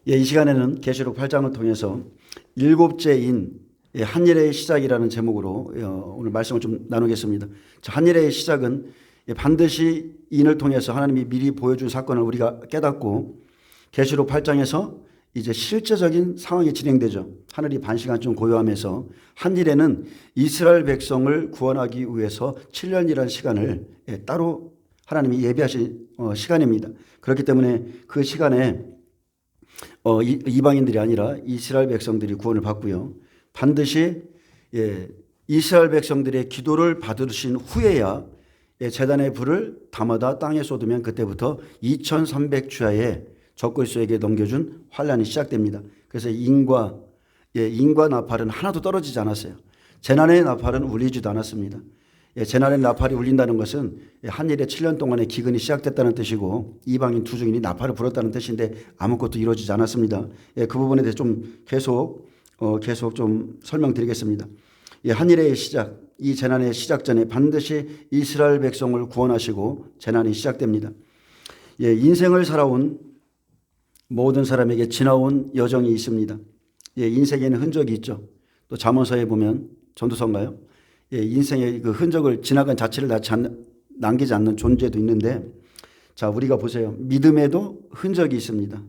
이 시간에는 계시록 8장을 통해서 일곱째인 한일의 시작이라는 제목으로 오늘 말씀을 좀 나누겠습니다. 한일의 시작은 반드시 인을 통해서 하나님이 미리 보여준 사건을 우리가 깨닫고 계시록 8장에서 이제 실제적인 상황이 진행되죠. 하늘이 반시간쯤 고요하면서 한일에는 이스라엘 백성을 구원하기 위해서 7년이라는 시간을 따로 하나님이 예비하신 시간입니다. 그렇기 때문에 그 시간에 이방인들이 아니라 이스라엘 백성들이 구원을 받고요. 반드시 이스라엘 백성들의 기도를 받으신 후에야 제단의 불을 담아다 땅에 쏟으면 그때부터 2300주야에 적그리스도에게 넘겨준 환란이 시작됩니다. 그래서 인과 나팔은 하나도 떨어지지 않았어요. 재난의 나팔은 울리지도 않았습니다. 재난의 나팔이 울린다는 것은 한일의 7년 동안의 기근이 시작됐다는 뜻이고 이방인 두 증인이 나팔을 불었다는 뜻인데 아무것도 이루어지지 않았습니다. 그 부분에 대해서 좀 계속 좀 설명드리겠습니다. 한일의 시작, 이 재난의 시작 전에 반드시 이스라엘 백성을 구원하시고 재난이 시작됩니다. 인생을 살아온 모든 사람에게 지나온 여정이 있습니다. 인생에는 흔적이 있죠. 또 잠언서에 보면 전도서인가요? 인생의 그 흔적을 지나간 자체를 남기지 않는 존재도 있는데, 자, 우리가 보세요. 믿음에도 흔적이 있습니다.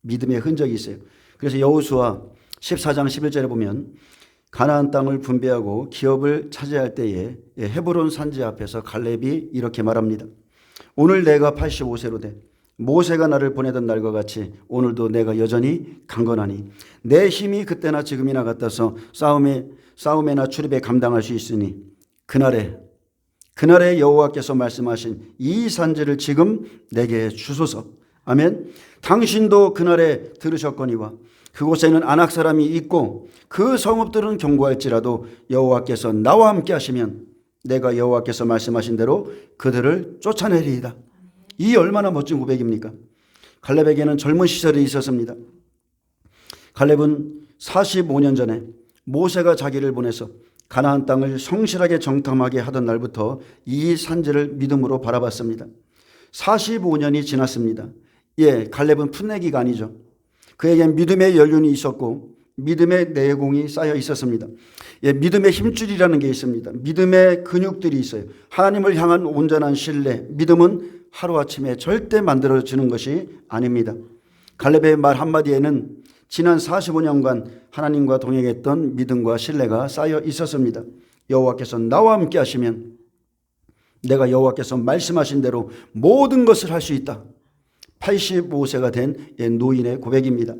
믿음의 흔적이 있어요. 그래서 여호수아 14장 11절에 보면 가나안 땅을 분배하고 기업을 차지할 때에 헤브론 산지 앞에서 갈렙이 이렇게 말합니다. 오늘 내가 85세로 돼 모세가 나를 보내던 날과 같이 오늘도 내가 여전히 강건하니 내 힘이 그때나 지금이나 같아서 싸움에나 출입에 감당할 수 있으니 그날에 여호와께서 말씀하신 이 산지를 지금 내게 주소서. 아멘. 당신도 그날에 들으셨거니와 그곳에는 아낙 사람이 있고 그 성읍들은 견고할지라도 여호와께서 나와 함께 하시면 내가 여호와께서 말씀하신 대로 그들을 쫓아내리이다. 이 얼마나 멋진 고백입니까? 갈렙에게는 젊은 시절이 있었습니다. 갈렙은 45년 전에 모세가 자기를 보내서 가나안 땅을 성실하게 정탐하게 하던 날부터 이 산지를 믿음으로 바라봤습니다. 45년이 지났습니다. 갈렙은 풋내기가 아니죠. 그에겐 믿음의 연륜이 있었고 믿음의 내공이 쌓여 있었습니다. 믿음의 힘줄이라는 게 있습니다. 믿음의 근육들이 있어요. 하나님을 향한 온전한 신뢰, 믿음은 하루아침에 절대 만들어지는 것이 아닙니다. 갈렙의 말 한마디에는 지난 45년간 하나님과 동행했던 믿음과 신뢰가 쌓여 있었습니다. 여호와께서 나와 함께 하시면 내가 여호와께서 말씀하신 대로 모든 것을 할 수 있다. 85세가 된 노인의 고백입니다.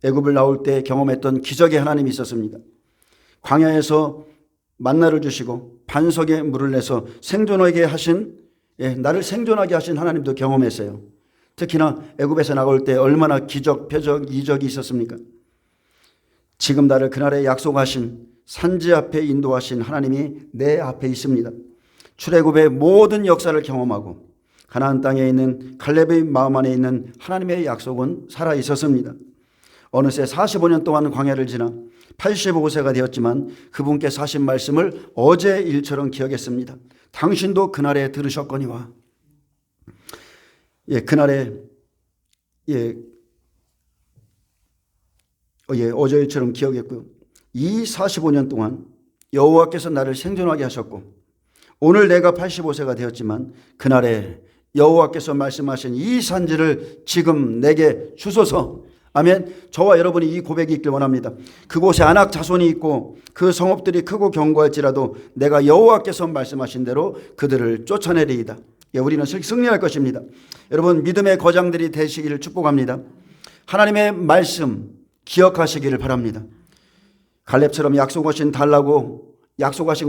애굽을 나올 때 경험했던 기적의 하나님이 있었습니다. 광야에서 만나를 주시고 반석에 물을 내서 생존하게 하신 나를 생존하게 하신 하나님도 경험했어요. 특히나 애굽에서 나올 때 얼마나 기적, 표적, 이적이 있었습니까? 지금 나를 그날에 약속하신 산지 앞에 인도하신 하나님이 내 앞에 있습니다. 출애굽의 모든 역사를 경험하고 가나안 땅에 있는 갈렙의 마음 안에 있는 하나님의 약속은 살아 있었습니다. 어느새 45년 동안 광야를 지나 85세가 되었지만 그분께서 하신 말씀을 어제 일처럼 기억했습니다. 당신도 그날에 들으셨거니와. 그날에 어제 일처럼 기억했고요. 이 45년 동안 여호와께서 나를 생존하게 하셨고 오늘 내가 85세가 되었지만 그날에 여호와께서 말씀하신 이 산지를 지금 내게 주소서. 아멘. 저와 여러분이 이 고백이 있길 원합니다. 그곳에 아낙 자손이 있고 그 성읍들이 크고 견고할지라도 내가 여호와께서 말씀하신 대로 그들을 쫓아내리이다. 우리는 승리할 것입니다. 여러분, 믿음의 거장들이 되시기를 축복합니다. 하나님의 말씀 기억하시기를 바랍니다. 갈렙처럼 약속하신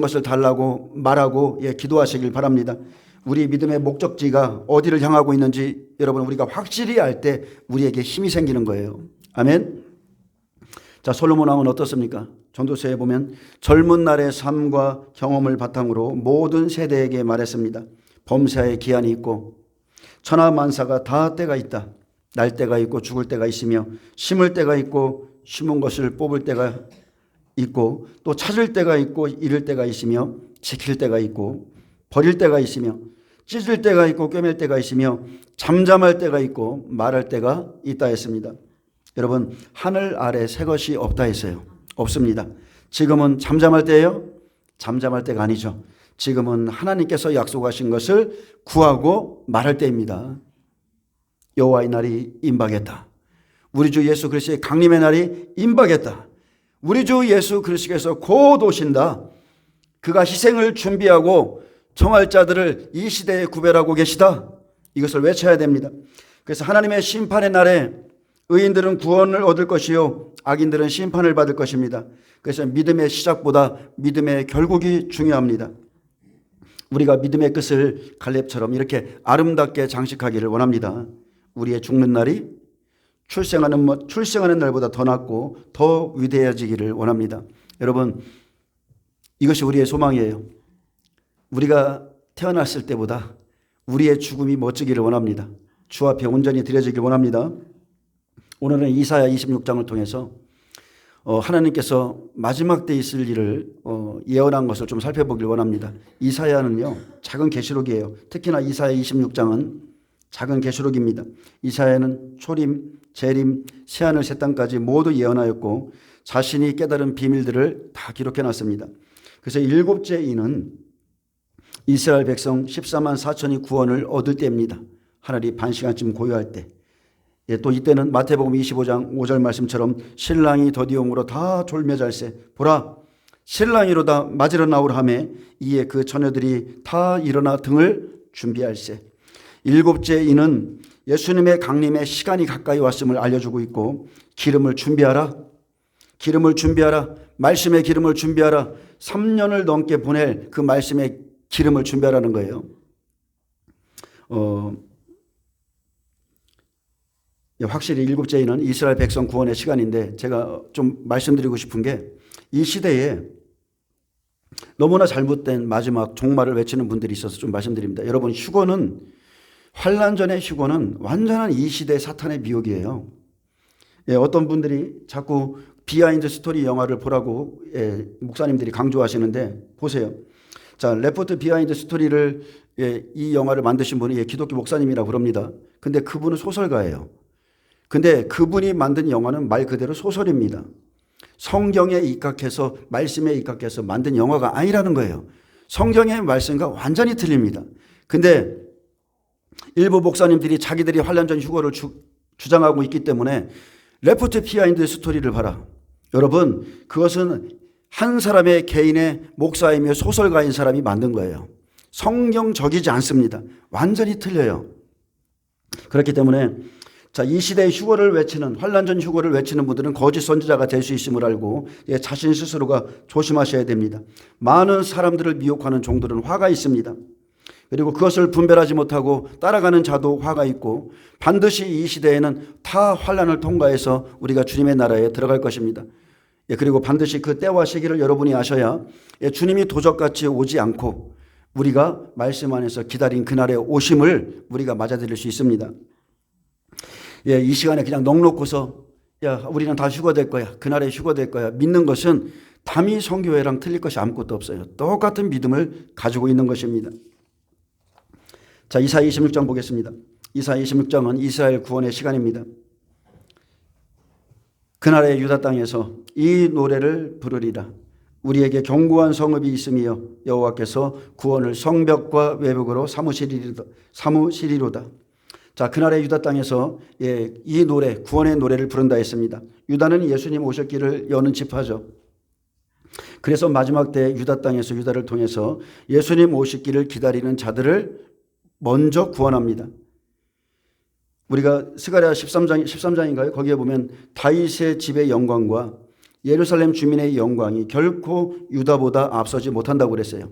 것을 달라고 말하고 기도하시길 바랍니다. 우리 믿음의 목적지가 어디를 향하고 있는지 여러분 우리가 확실히 알 때 우리에게 힘이 생기는 거예요. 아멘. 자, 솔로몬 왕은 어떻습니까? 전도서에 보면 젊은 날의 삶과 경험을 바탕으로 모든 세대에게 말했습니다. 범사에 기한이 있고 천하만사가 다 때가 있다. 날 때가 있고 죽을 때가 있으며 심을 때가 있고 심은 것을 뽑을 때가 있고 또 찾을 때가 있고 잃을 때가 있으며 지킬 때가 있고 버릴 때가 있으며 찢을 때가 있고 꿰맬 때가 있으며 잠잠할 때가 있고 말할 때가 있다 했습니다. 여러분, 하늘 아래 새 것이 없다 했어요. 없습니다. 지금은 잠잠할 때예요? 잠잠할 때가 아니죠. 지금은 하나님께서 약속하신 것을 구하고 말할 때입니다. 여호와의 날이 임박했다. 우리 주 예수 그리스도의 강림의 날이 임박했다. 우리 주 예수 그리스도께서 곧 오신다. 그가 희생을 준비하고 정할 자들을 이 시대에 구별하고 계시다. 이것을 외쳐야 됩니다. 그래서 하나님의 심판의 날에 의인들은 구원을 얻을 것이요 악인들은 심판을 받을 것입니다. 그래서 믿음의 시작보다 믿음의 결국이 중요합니다. 우리가 믿음의 끝을 갈렙처럼 이렇게 아름답게 장식하기를 원합니다. 우리의 죽는 날이 출생하는 날보다 더 낫고 더 위대해지기를 원합니다. 여러분, 이것이 우리의 소망이에요. 우리가 태어났을 때보다 우리의 죽음이 멋지기를 원합니다. 주 앞에 온전히 드려지길 원합니다. 오늘은 이사야 26장을 통해서 하나님께서 마지막 때 있을 일을 예언한 것을 좀 살펴보길 원합니다. 이사야는요, 작은 계시록이에요. 특히나 이사야 26장은 작은 계시록입니다. 이사야는 초림, 재림, 새하늘 새 땅까지 모두 예언하였고 자신이 깨달은 비밀들을 다 기록해 놨습니다. 그래서 일곱째 이는 이스라엘 백성 14만 4천이 구원을 얻을 때입니다. 하늘이 반시간쯤 고요할 때. 또 이때는 마태복음 25장 5절 말씀처럼 신랑이 더디움으로 다 졸며 잘세 보라 신랑이로다 맞으러 나오라 하매 이에 그 처녀들이 다 일어나 등을 준비할세. 일곱째 이는 예수님의 강림의 시간이 가까이 왔음을 알려주고 있고 기름을 준비하라. 기름을 준비하라. 말씀의 기름을 준비하라. 3년을 넘게 보낼 그 말씀의 기름을 준비하라는 거예요. 확실히 일곱째 이는 이스라엘 백성 구원의 시간인데 제가 좀 말씀드리고 싶은 게 이 시대에 너무나 잘못된 마지막 종말을 외치는 분들이 있어서 좀 말씀드립니다. 여러분, 휴거는 환난 전의 휴거는 완전한 이 시대 사탄의 미혹이에요. 어떤 분들이 자꾸 비하인드 스토리 영화를 보라고 목사님들이 강조하시는데 보세요. 자, 레포트 비하인드 스토리를 이 영화를 만드신 분이 기독교 목사님이라고 그럽니다. 근데 그분은 소설가예요. 근데 그분이 만든 영화는 말 그대로 소설입니다. 성경에 입각해서 말씀에 입각해서 만든 영화가 아니라는 거예요. 성경의 말씀과 완전히 틀립니다. 근데 일부 목사님들이 자기들이 환난 전 휴거를 주장하고 있기 때문에 레포트 비하인드 스토리를 봐라. 여러분, 그것은 한 사람의 개인의 목사이며 소설가인 사람이 만든 거예요. 성경적이지 않습니다. 완전히 틀려요. 그렇기 때문에 이 시대의 휴거를 외치는 환난 전 휴거를 외치는 분들은 거짓 선지자가 될 수 있음을 알고 자신 스스로가 조심하셔야 됩니다. 많은 사람들을 미혹하는 종들은 화가 있습니다. 그리고 그것을 분별하지 못하고 따라가는 자도 화가 있고 반드시 이 시대에는 다 환난을 통과해서 우리가 주님의 나라에 들어갈 것입니다. 그리고 반드시 그 때와 시기를 여러분이 아셔야 주님이 도적같이 오지 않고 우리가 말씀 안에서 기다린 그날의 오심을 우리가 맞아들일 수 있습니다. 이 시간에 그냥 넋놓고서 우리는 다 휴거될 거야. 그날에 휴거될 거야. 믿는 것은 담이 선교회랑 틀릴 것이 아무것도 없어요. 똑같은 믿음을 가지고 있는 것입니다. 자, 이사야 26장 보겠습니다. 이사야 26장은 이스라엘 구원의 시간입니다. 그날의 유다 땅에서 이 노래를 부르리라. 우리에게 견고한 성읍이 있음이여 여호와께서 구원을 성벽과 외벽으로 삼으시리로다. 자, 그날의 유다 땅에서 이 노래, 구원의 노래를 부른다 했습니다. 유다는 예수님 오셨기를 여는 지파죠. 그래서 마지막 때 유다 땅에서 유다를 통해서 예수님 오시기를 기다리는 자들을 먼저 구원합니다. 우리가 스가랴 13장인가요? 거기에 보면 다윗의 집의 영광과 예루살렘 주민의 영광이 결코 유다보다 앞서지 못한다고 그랬어요.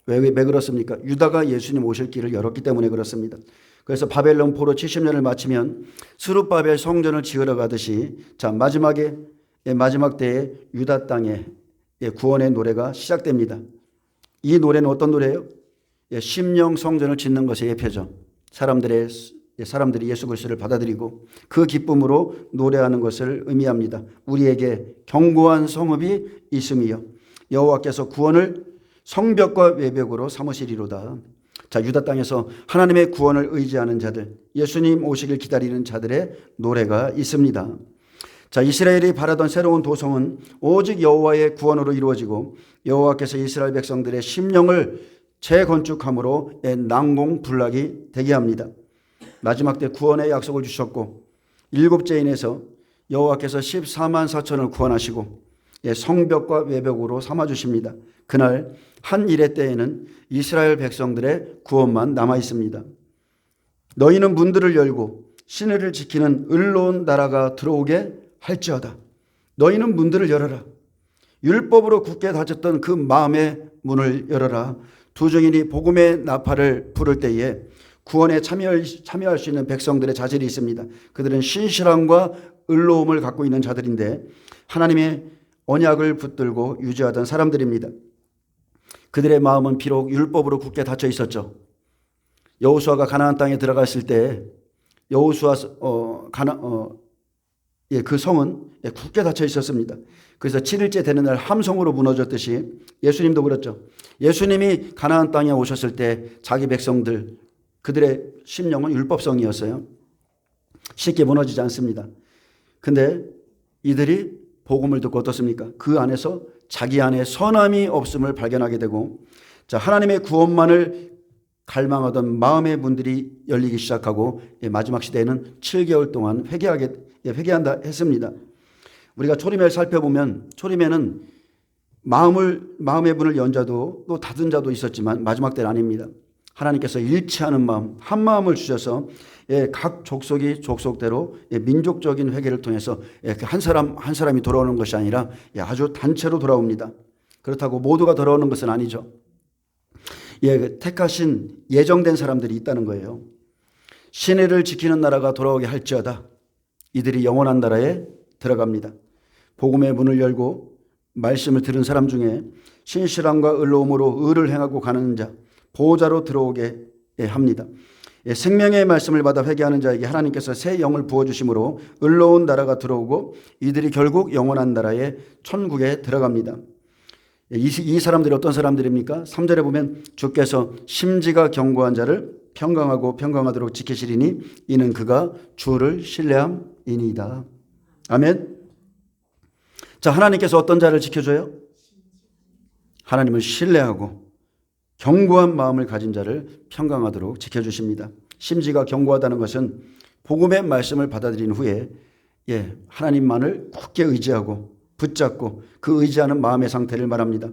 왜 그렇습니까? 유다가 예수님 오실 길을 열었기 때문에 그렇습니다. 그래서 바벨론 포로 70년을 마치면 스룹바벨 성전을 지으러 가듯이 마지막 때에 유다 땅에 구원의 노래가 시작됩니다. 이 노래는 어떤 노래예요? 심령 성전을 짓는 것의 예표죠. 사람들이 예수 그리스도를 받아들이고 그 기쁨으로 노래하는 것을 의미합니다. 우리에게 견고한 성읍이 있음이요 여호와께서 구원을 성벽과 외벽으로 삼으시리로다. 자, 유다 땅에서 하나님의 구원을 의지하는 자들, 예수님 오시길 기다리는 자들의 노래가 있습니다. 자, 이스라엘이 바라던 새로운 도성은 오직 여호와의 구원으로 이루어지고 여호와께서 이스라엘 백성들의 심령을 재건축함으로 난공불락이 되게 합니다. 마지막 때 구원의 약속을 주셨고 일곱째 인에서 여호와께서 14만 4천을 구원하시고 성벽과 외벽으로 삼아주십니다. 그날 한 일의 때에는 이스라엘 백성들의 구원만 남아 있습니다. 너희는 문들을 열고 시내를 지키는 의로운 나라가 들어오게 할지어다. 너희는 문들을 열어라. 율법으로 굳게 닫혔던 그 마음의 문을 열어라. 두 증인이 복음의 나팔을 부를 때에 구원에 참여할 수 있는 백성들의 자질이 있습니다. 그들은 신실함과 의로움을 갖고 있는 자들인데 하나님의 언약을 붙들고 유지하던 사람들입니다. 그들의 마음은 비록 율법으로 굳게 닫혀 있었죠. 여호수아가 가나안 땅에 들어갔을 때 여호수아 그 성은 굳게 닫혀 있었습니다. 그래서 7일째 되는 날 함성으로 무너졌듯이 예수님도 그렇죠. 예수님이 가나안 땅에 오셨을 때 자기 백성들 그들의 심령은 율법성이었어요. 쉽게 무너지지 않습니다. 근데 이들이 복음을 듣고 어떻습니까? 그 안에서 자기 안에 선함이 없음을 발견하게 되고 자, 하나님의 구원만을 갈망하던 마음의 문들이 열리기 시작하고 마지막 시대에는 7개월 동안 회개한다 했습니다. 우리가 초림을 살펴보면 초림에는 마음의 문을 연 자도 또 닫은 자도 있었지만 마지막 때는 아닙니다. 하나님께서 일치하는 마음, 한 마음을 주셔서 각 족속이 족속대로 민족적인 회개를 통해서 한 사람이 돌아오는 것이 아니라 아주 단체로 돌아옵니다. 그렇다고 모두가 돌아오는 것은 아니죠. 택하신 예정된 사람들이 있다는 거예요. 시내를 지키는 나라가 돌아오게 할지어다. 이들이 영원한 나라에 들어갑니다. 복음의 문을 열고 말씀을 들은 사람 중에 신실함과 의로움으로 의를 행하고 가는 자, 보호자로 들어오게 합니다. 생명의 말씀을 받아 회개하는 자에게 하나님께서 새 영을 부어주심으로 의로운 나라가 들어오고 이들이 결국 영원한 나라의 천국에 들어갑니다. 이 사람들이 어떤 사람들입니까? 3절에 보면 주께서 심지가 견고한 자를 평강하고 평강하도록 지키시리니 이는 그가 주를 신뢰함이니이다. 아멘. 자, 하나님께서 어떤 자를 지켜줘요? 하나님을 신뢰하고 견고한 마음을 가진 자를 평강하도록 지켜주십니다. 심지가 견고하다는 것은 복음의 말씀을 받아들인 후에 하나님만을 굳게 의지하고 붙잡고 그 의지하는 마음의 상태를 말합니다.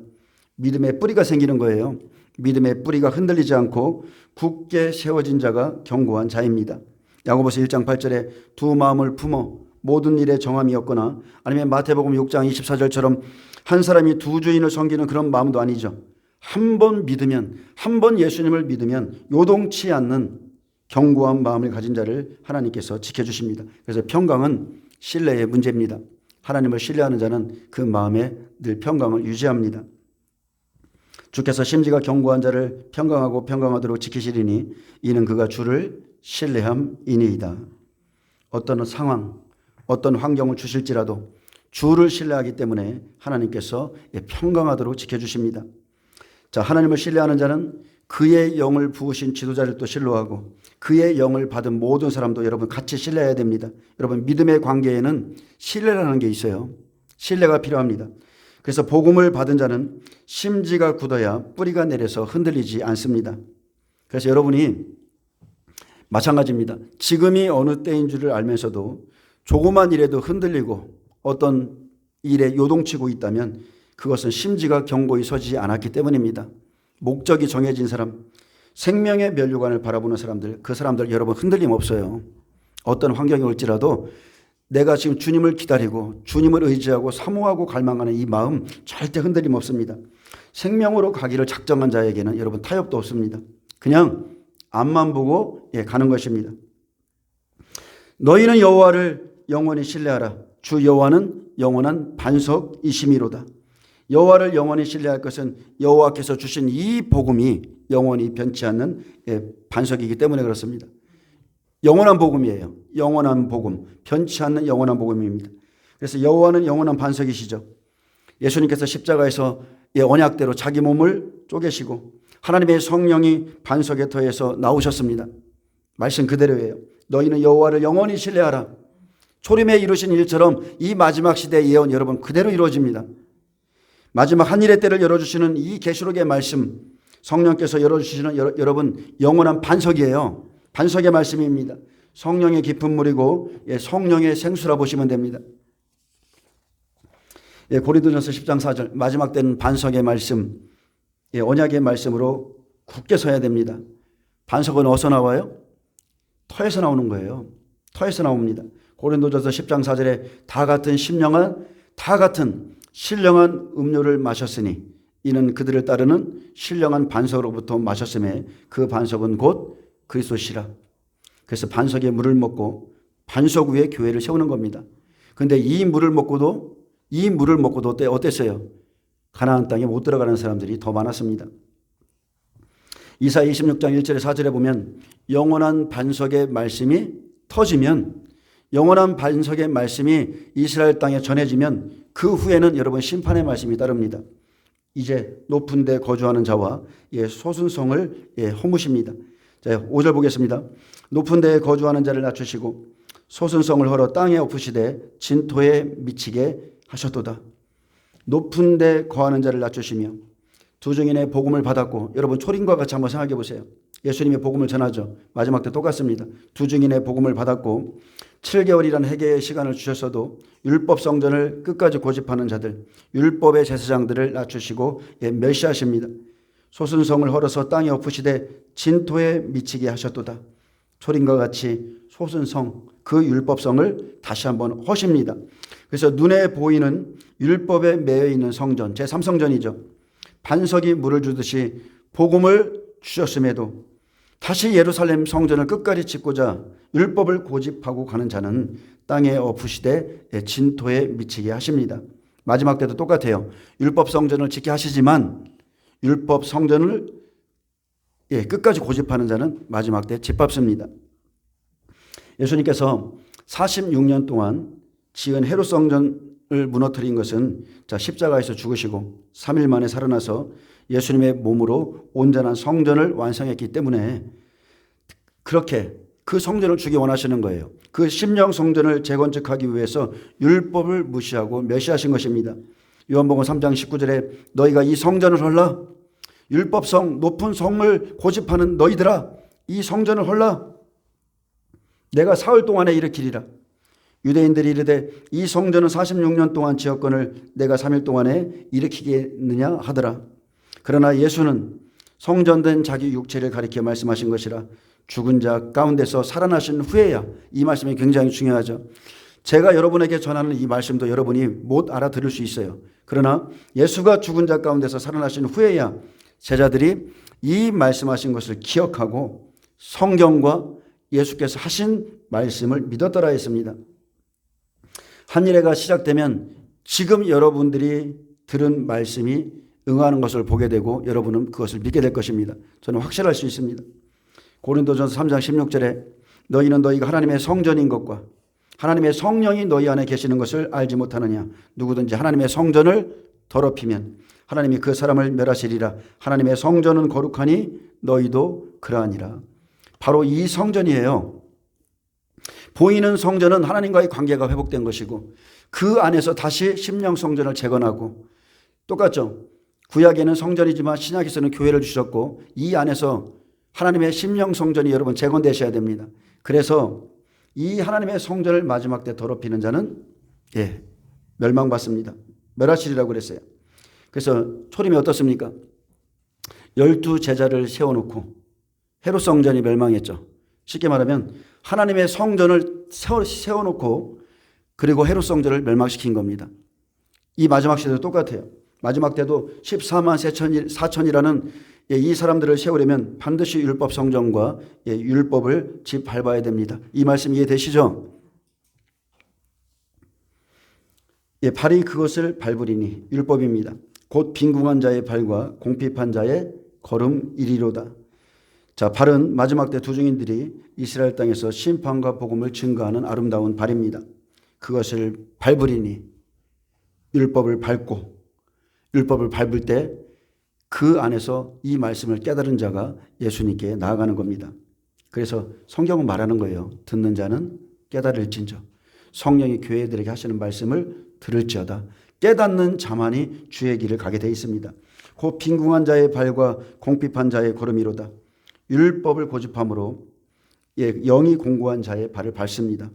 믿음의 뿌리가 생기는 거예요. 믿음의 뿌리가 흔들리지 않고 굳게 세워진 자가 견고한 자입니다. 야고보서 1장 8절에 두 마음을 품어 모든 일에 정함이 없거나 아니면 마태복음 6장 24절처럼 한 사람이 두 주인을 섬기는 그런 마음도 아니죠. 한 번 믿으면, 한 번 예수님을 믿으면 요동치 않는 견고한 마음을 가진 자를 하나님께서 지켜주십니다. 그래서 평강은 신뢰의 문제입니다. 하나님을 신뢰하는 자는 그 마음에 늘 평강을 유지합니다. 주께서 심지가 견고한 자를 평강하고 평강하도록 지키시리니 이는 그가 주를 신뢰함이니이다. 어떤 상황, 어떤 환경을 주실지라도 주를 신뢰하기 때문에 하나님께서 평강하도록 지켜주십니다. 자, 하나님을 신뢰하는 자는 그의 영을 부으신 지도자를 또 신뢰하고 그의 영을 받은 모든 사람도 여러분 같이 신뢰해야 됩니다. 여러분 믿음의 관계에는 신뢰라는 게 있어요. 신뢰가 필요합니다. 그래서 복음을 받은 자는 심지가 굳어야 뿌리가 내려서 흔들리지 않습니다. 그래서 여러분이 마찬가지입니다. 지금이 어느 때인 줄을 알면서도 조그만 일에도 흔들리고 어떤 일에 요동치고 있다면 그것은 심지가 견고히 서지 않았기 때문입니다. 목적이 정해진 사람, 생명의 면류관을 바라보는 사람들, 그 사람들 여러분 흔들림 없어요. 어떤 환경이 올지라도 내가 지금 주님을 기다리고 주님을 의지하고 사모하고 갈망하는 이 마음 절대 흔들림 없습니다. 생명으로 가기를 작정한 자에게는 여러분 타협도 없습니다. 그냥 앞만 보고 가는 것입니다. 너희는 여호와를 영원히 신뢰하라. 주 여호와는 영원한 반석이심이로다. 여호와를 영원히 신뢰할 것은 여호와께서 주신 이 복음이 영원히 변치 않는 반석이기 때문에 그렇습니다. 영원한 복음이에요. 영원한 복음, 변치 않는 영원한 복음입니다. 그래서 여호와는 영원한 반석이시죠. 예수님께서 십자가에서 언약대로 자기 몸을 쪼개시고 하나님의 성령이 반석에 더해서 나오셨습니다. 말씀 그대로예요. 너희는 여호와를 영원히 신뢰하라. 초림에 이루신 일처럼 이 마지막 시대의 예언 여러분 그대로 이루어집니다. 마지막 한일의 때를 열어주시는 이 계시록의 말씀, 성령께서 열어주시는 여러분 영원한 반석이에요. 반석의 말씀입니다. 성령의 깊은 물이고 성령의 생수라 보시면 됩니다. 고린도전서 10장 4절 마지막 때는 반석의 말씀, 언약의 말씀으로 굳게 서야 됩니다. 반석은 어디서 나와요? 터에서 나오는 거예요. 터에서 나옵니다. 고린도전서 10장 4절에 다 같은 신령한 음료를 마셨으니 이는 그들을 따르는 신령한 반석으로부터 마셨음에 그 반석은 곧 그리스도시라. 그래서 반석의 물을 먹고 반석 위에 교회를 세우는 겁니다. 그런데 이 물을 먹고도 어땠어요? 가나안 땅에 못 들어가는 사람들이 더 많았습니다. 이사야 26장 1절에 4절에 보면 영원한 반석의 말씀이 터지면, 영원한 반석의 말씀이 이스라엘 땅에 전해지면 그 후에는 여러분 심판의 말씀이 따릅니다. 이제 높은 데 거주하는 자와 소순성을 허무십니다. 자, 5절 보겠습니다. 높은 데에 거주하는 자를 낮추시고 소순성을 헐어 땅에 엎으시되 진토에 미치게 하셨도다. 높은 데 거하는 자를 낮추시며 두 증인의 복음을 받았고, 여러분 초림과 같이 한번 생각해 보세요. 예수님의 복음을 전하죠. 마지막 때 똑같습니다. 두 증인의 복음을 받았고 7개월이라는 회개의 시간을 주셨어도 율법 성전을 끝까지 고집하는 자들, 율법의 제사장들을 낮추시고 멸시하십니다. 소순성을 헐어서 땅에 엎으시되 진토에 미치게 하셨도다. 초림과 같이 소순성, 그 율법성을 다시 한번 허십니다. 그래서 눈에 보이는 율법에 매여 있는 성전, 제3성전이죠. 반석이 물을 주듯이 복음을 주셨음에도 다시 예루살렘 성전을 끝까지 짓고자 율법을 고집하고 가는 자는 땅에 엎으시되 진토에 미치게 하십니다. 마지막 때도 똑같아요. 율법 성전을 짓게 하시지만 율법 성전을 끝까지 고집하는 자는 마지막 때 짓밟습니다. 예수님께서 46년 동안 지은 헤롯 성전을 무너뜨린 것은 십자가에서 죽으시고 3일 만에 살아나서 예수님의 몸으로 온전한 성전을 완성했기 때문에 그렇게 그 성전을 주기 원하시는 거예요. 그 심령 성전을 재건축하기 위해서 율법을 무시하고 멸시하신 것입니다. 요한복음 3장 19절에 너희가 이 성전을 헐라, 율법성 높은 성을 고집하는 너희들아, 이 성전을 헐라, 내가 사흘 동안에 일으키리라. 유대인들이 이르되 이 성전은 46년 동안 지었거늘 내가 3일 동안에 일으키겠느냐 하더라. 그러나 예수는 성전된 자기 육체를 가리켜 말씀하신 것이라. 죽은 자 가운데서 살아나신 후에야. 이 말씀이 굉장히 중요하죠. 제가 여러분에게 전하는 이 말씀도 여러분이 못 알아들을 수 있어요. 그러나 예수가 죽은 자 가운데서 살아나신 후에야 제자들이 이 말씀하신 것을 기억하고 성경과 예수께서 하신 말씀을 믿었더라 했습니다. 한일회가 시작되면 지금 여러분들이 들은 말씀이 응하는 것을 보게 되고 여러분은 그것을 믿게 될 것입니다. 저는 확실할 수 있습니다. 고린도전서 3장 16절에 너희는 너희가 하나님의 성전인 것과 하나님의 성령이 너희 안에 계시는 것을 알지 못하느냐. 누구든지 하나님의 성전을 더럽히면 하나님이 그 사람을 멸하시리라. 하나님의 성전은 거룩하니 너희도 그러하니라. 바로 이 성전이에요. 보이는 성전은 하나님과의 관계가 회복된 것이고 그 안에서 다시 심령 성전을 재건하고, 똑같죠. 구약에는 성전이지만 신약에서는 교회를 주셨고 이 안에서 하나님의 심령 성전이 여러분 재건되셔야 됩니다. 그래서 이 하나님의 성전을 마지막 때 더럽히는 자는 멸망받습니다. 멸하시리라고 그랬어요. 그래서 초림이 어떻습니까? 12제자를 세워놓고 헤롯 성전이 멸망했죠. 쉽게 말하면 하나님의 성전을 세워놓고 그리고 헤롯 성전을 멸망시킨 겁니다. 이 마지막 시대도 똑같아요. 마지막 때도 14만 4천이라는 이 사람들을 세우려면 반드시 율법 성전과 율법을 짓밟아야 됩니다. 이 말씀 이해되시죠? 발이 그것을 밟으리니 율법입니다. 곧 빈궁한 자의 발과 공핍한 자의 걸음 이리로다. 자, 발은 마지막 때 두 증인들이 이스라엘 땅에서 심판과 복음을 증거하는 아름다운 발입니다. 그것을 밟으리니 율법을 밟고, 율법을 밟을 때 그 안에서 이 말씀을 깨달은 자가 예수님께 나아가는 겁니다. 그래서 성경은 말하는 거예요. 듣는 자는 깨달을진저. 성령이 교회들에게 하시는 말씀을 들을지어다. 깨닫는 자만이 주의 길을 가게 되어 있습니다. 곧 빈궁한 자의 발과 공핍한 자의 걸음이로다. 율법을 고집함으로 영이 공고한 자의 발을 밟습니다.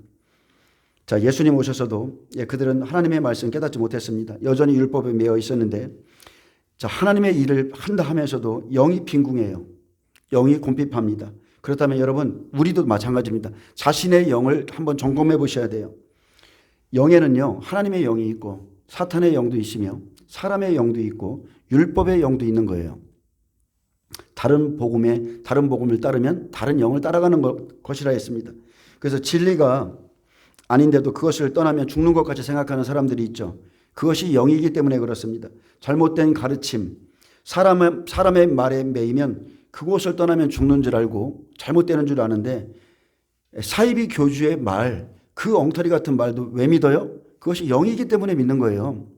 자, 예수님 오셔서도 그들은 하나님의 말씀 깨닫지 못했습니다. 여전히 율법에 매여 있었는데, 자, 하나님의 일을 한다 하면서도 영이 빈궁해요. 영이 곰핍합니다. 그렇다면 여러분, 우리도 마찬가지입니다. 자신의 영을 한번 점검해 보셔야 돼요. 영에는요, 하나님의 영이 있고 사탄의 영도 있으며 사람의 영도 있고 율법의 영도 있는 거예요. 다른 복음을 따르면 다른 영을 따라가는 것이라 했습니다. 그래서 진리가 아닌데도 그것을 떠나면 죽는 것까지 생각하는 사람들이 있죠. 그것이 영이기 때문에 그렇습니다. 잘못된 가르침, 사람의 말에 매이면 그곳을 떠나면 죽는 줄 알고 잘못되는 줄 아는데, 사이비 교주의 말, 그 엉터리 같은 말도 왜 믿어요? 그것이 영이기 때문에 믿는 거예요.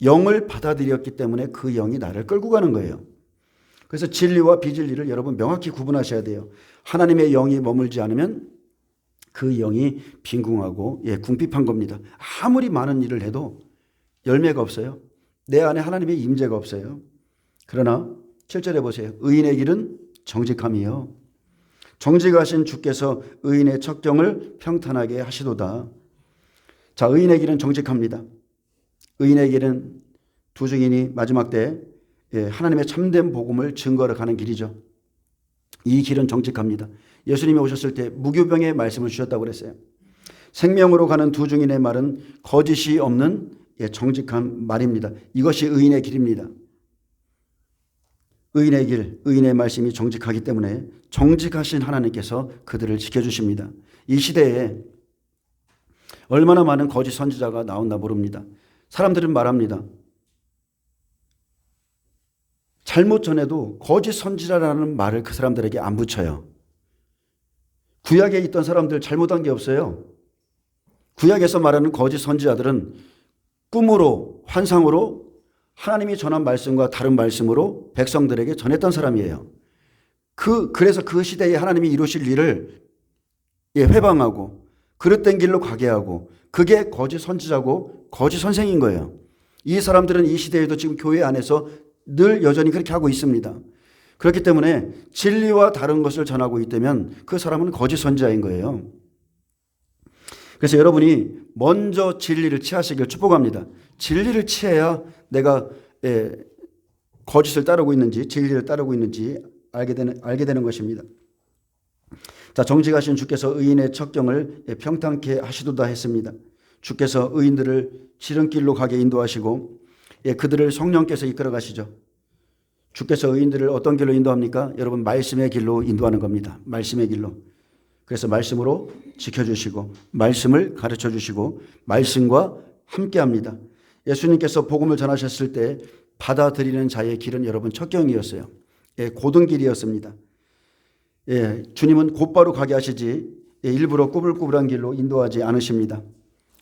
영을 받아들였기 때문에 그 영이 나를 끌고 가는 거예요. 그래서 진리와 비진리를 여러분 명확히 구분하셔야 돼요. 하나님의 영이 머물지 않으면 그 영이 빈궁하고 궁핍한 겁니다. 아무리 많은 일을 해도 열매가 없어요. 내 안에 하나님의 임재가 없어요. 그러나 7절에 보세요. 의인의 길은 정직함이요. 정직하신 주께서 의인의 척경을 평탄하게 하시도다. 자, 의인의 길은 정직합니다. 의인의 길은 두 증인이 마지막 때 하나님의 참된 복음을 증거하러 가는 길이죠. 이 길은 정직합니다. 예수님이 오셨을 때 무교병의 말씀을 주셨다고 그랬어요. 생명으로 가는 두 증인의 말은 거짓이 없는 정직한 말입니다. 이것이 의인의 길입니다. 의인의 길, 의인의 말씀이 정직하기 때문에 정직하신 하나님께서 그들을 지켜주십니다. 이 시대에 얼마나 많은 거짓 선지자가 나온다 모릅니다. 사람들은 말합니다. 잘못 전해도 거짓 선지자라는 말을 그 사람들에게 안 붙여요. 구약에 있던 사람들 잘못한 게 없어요. 구약에서 말하는 거짓 선지자들은 꿈으로, 환상으로 하나님이 전한 말씀과 다른 말씀으로 백성들에게 전했던 사람이에요. 그래서 그 시대에 하나님이 이루실 일을 회방하고 그릇된 길로 가게 하고, 그게 거짓 선지자고 거짓 선생인 거예요. 이 사람들은 이 시대에도 지금 교회 안에서 늘 여전히 그렇게 하고 있습니다. 그렇기 때문에 진리와 다른 것을 전하고 있다면 그 사람은 거짓 선지자인 거예요. 그래서 여러분이 먼저 진리를 취하시길 축복합니다. 진리를 취해야 내가 거짓을 따르고 있는지 진리를 따르고 있는지 알게 되는 것입니다. 자, 정직하신 주께서 의인의 척경을 평탄케 하시도다 했습니다. 주께서 의인들을 지름길로 가게 인도하시고 그들을 성령께서 이끌어 가시죠. 주께서 의인들을 어떤 길로 인도합니까? 여러분, 말씀의 길로 인도하는 겁니다. 말씀의 길로. 그래서 말씀으로 지켜주시고 말씀을 가르쳐 주시고 말씀과 함께합니다. 예수님께서 복음을 전하셨을 때 받아들이는 자의 길은 여러분 척경이었어요. 고등길이었습니다. 주님은 곧바로 가게 하시지 일부러 꾸불꾸불한 길로 인도하지 않으십니다.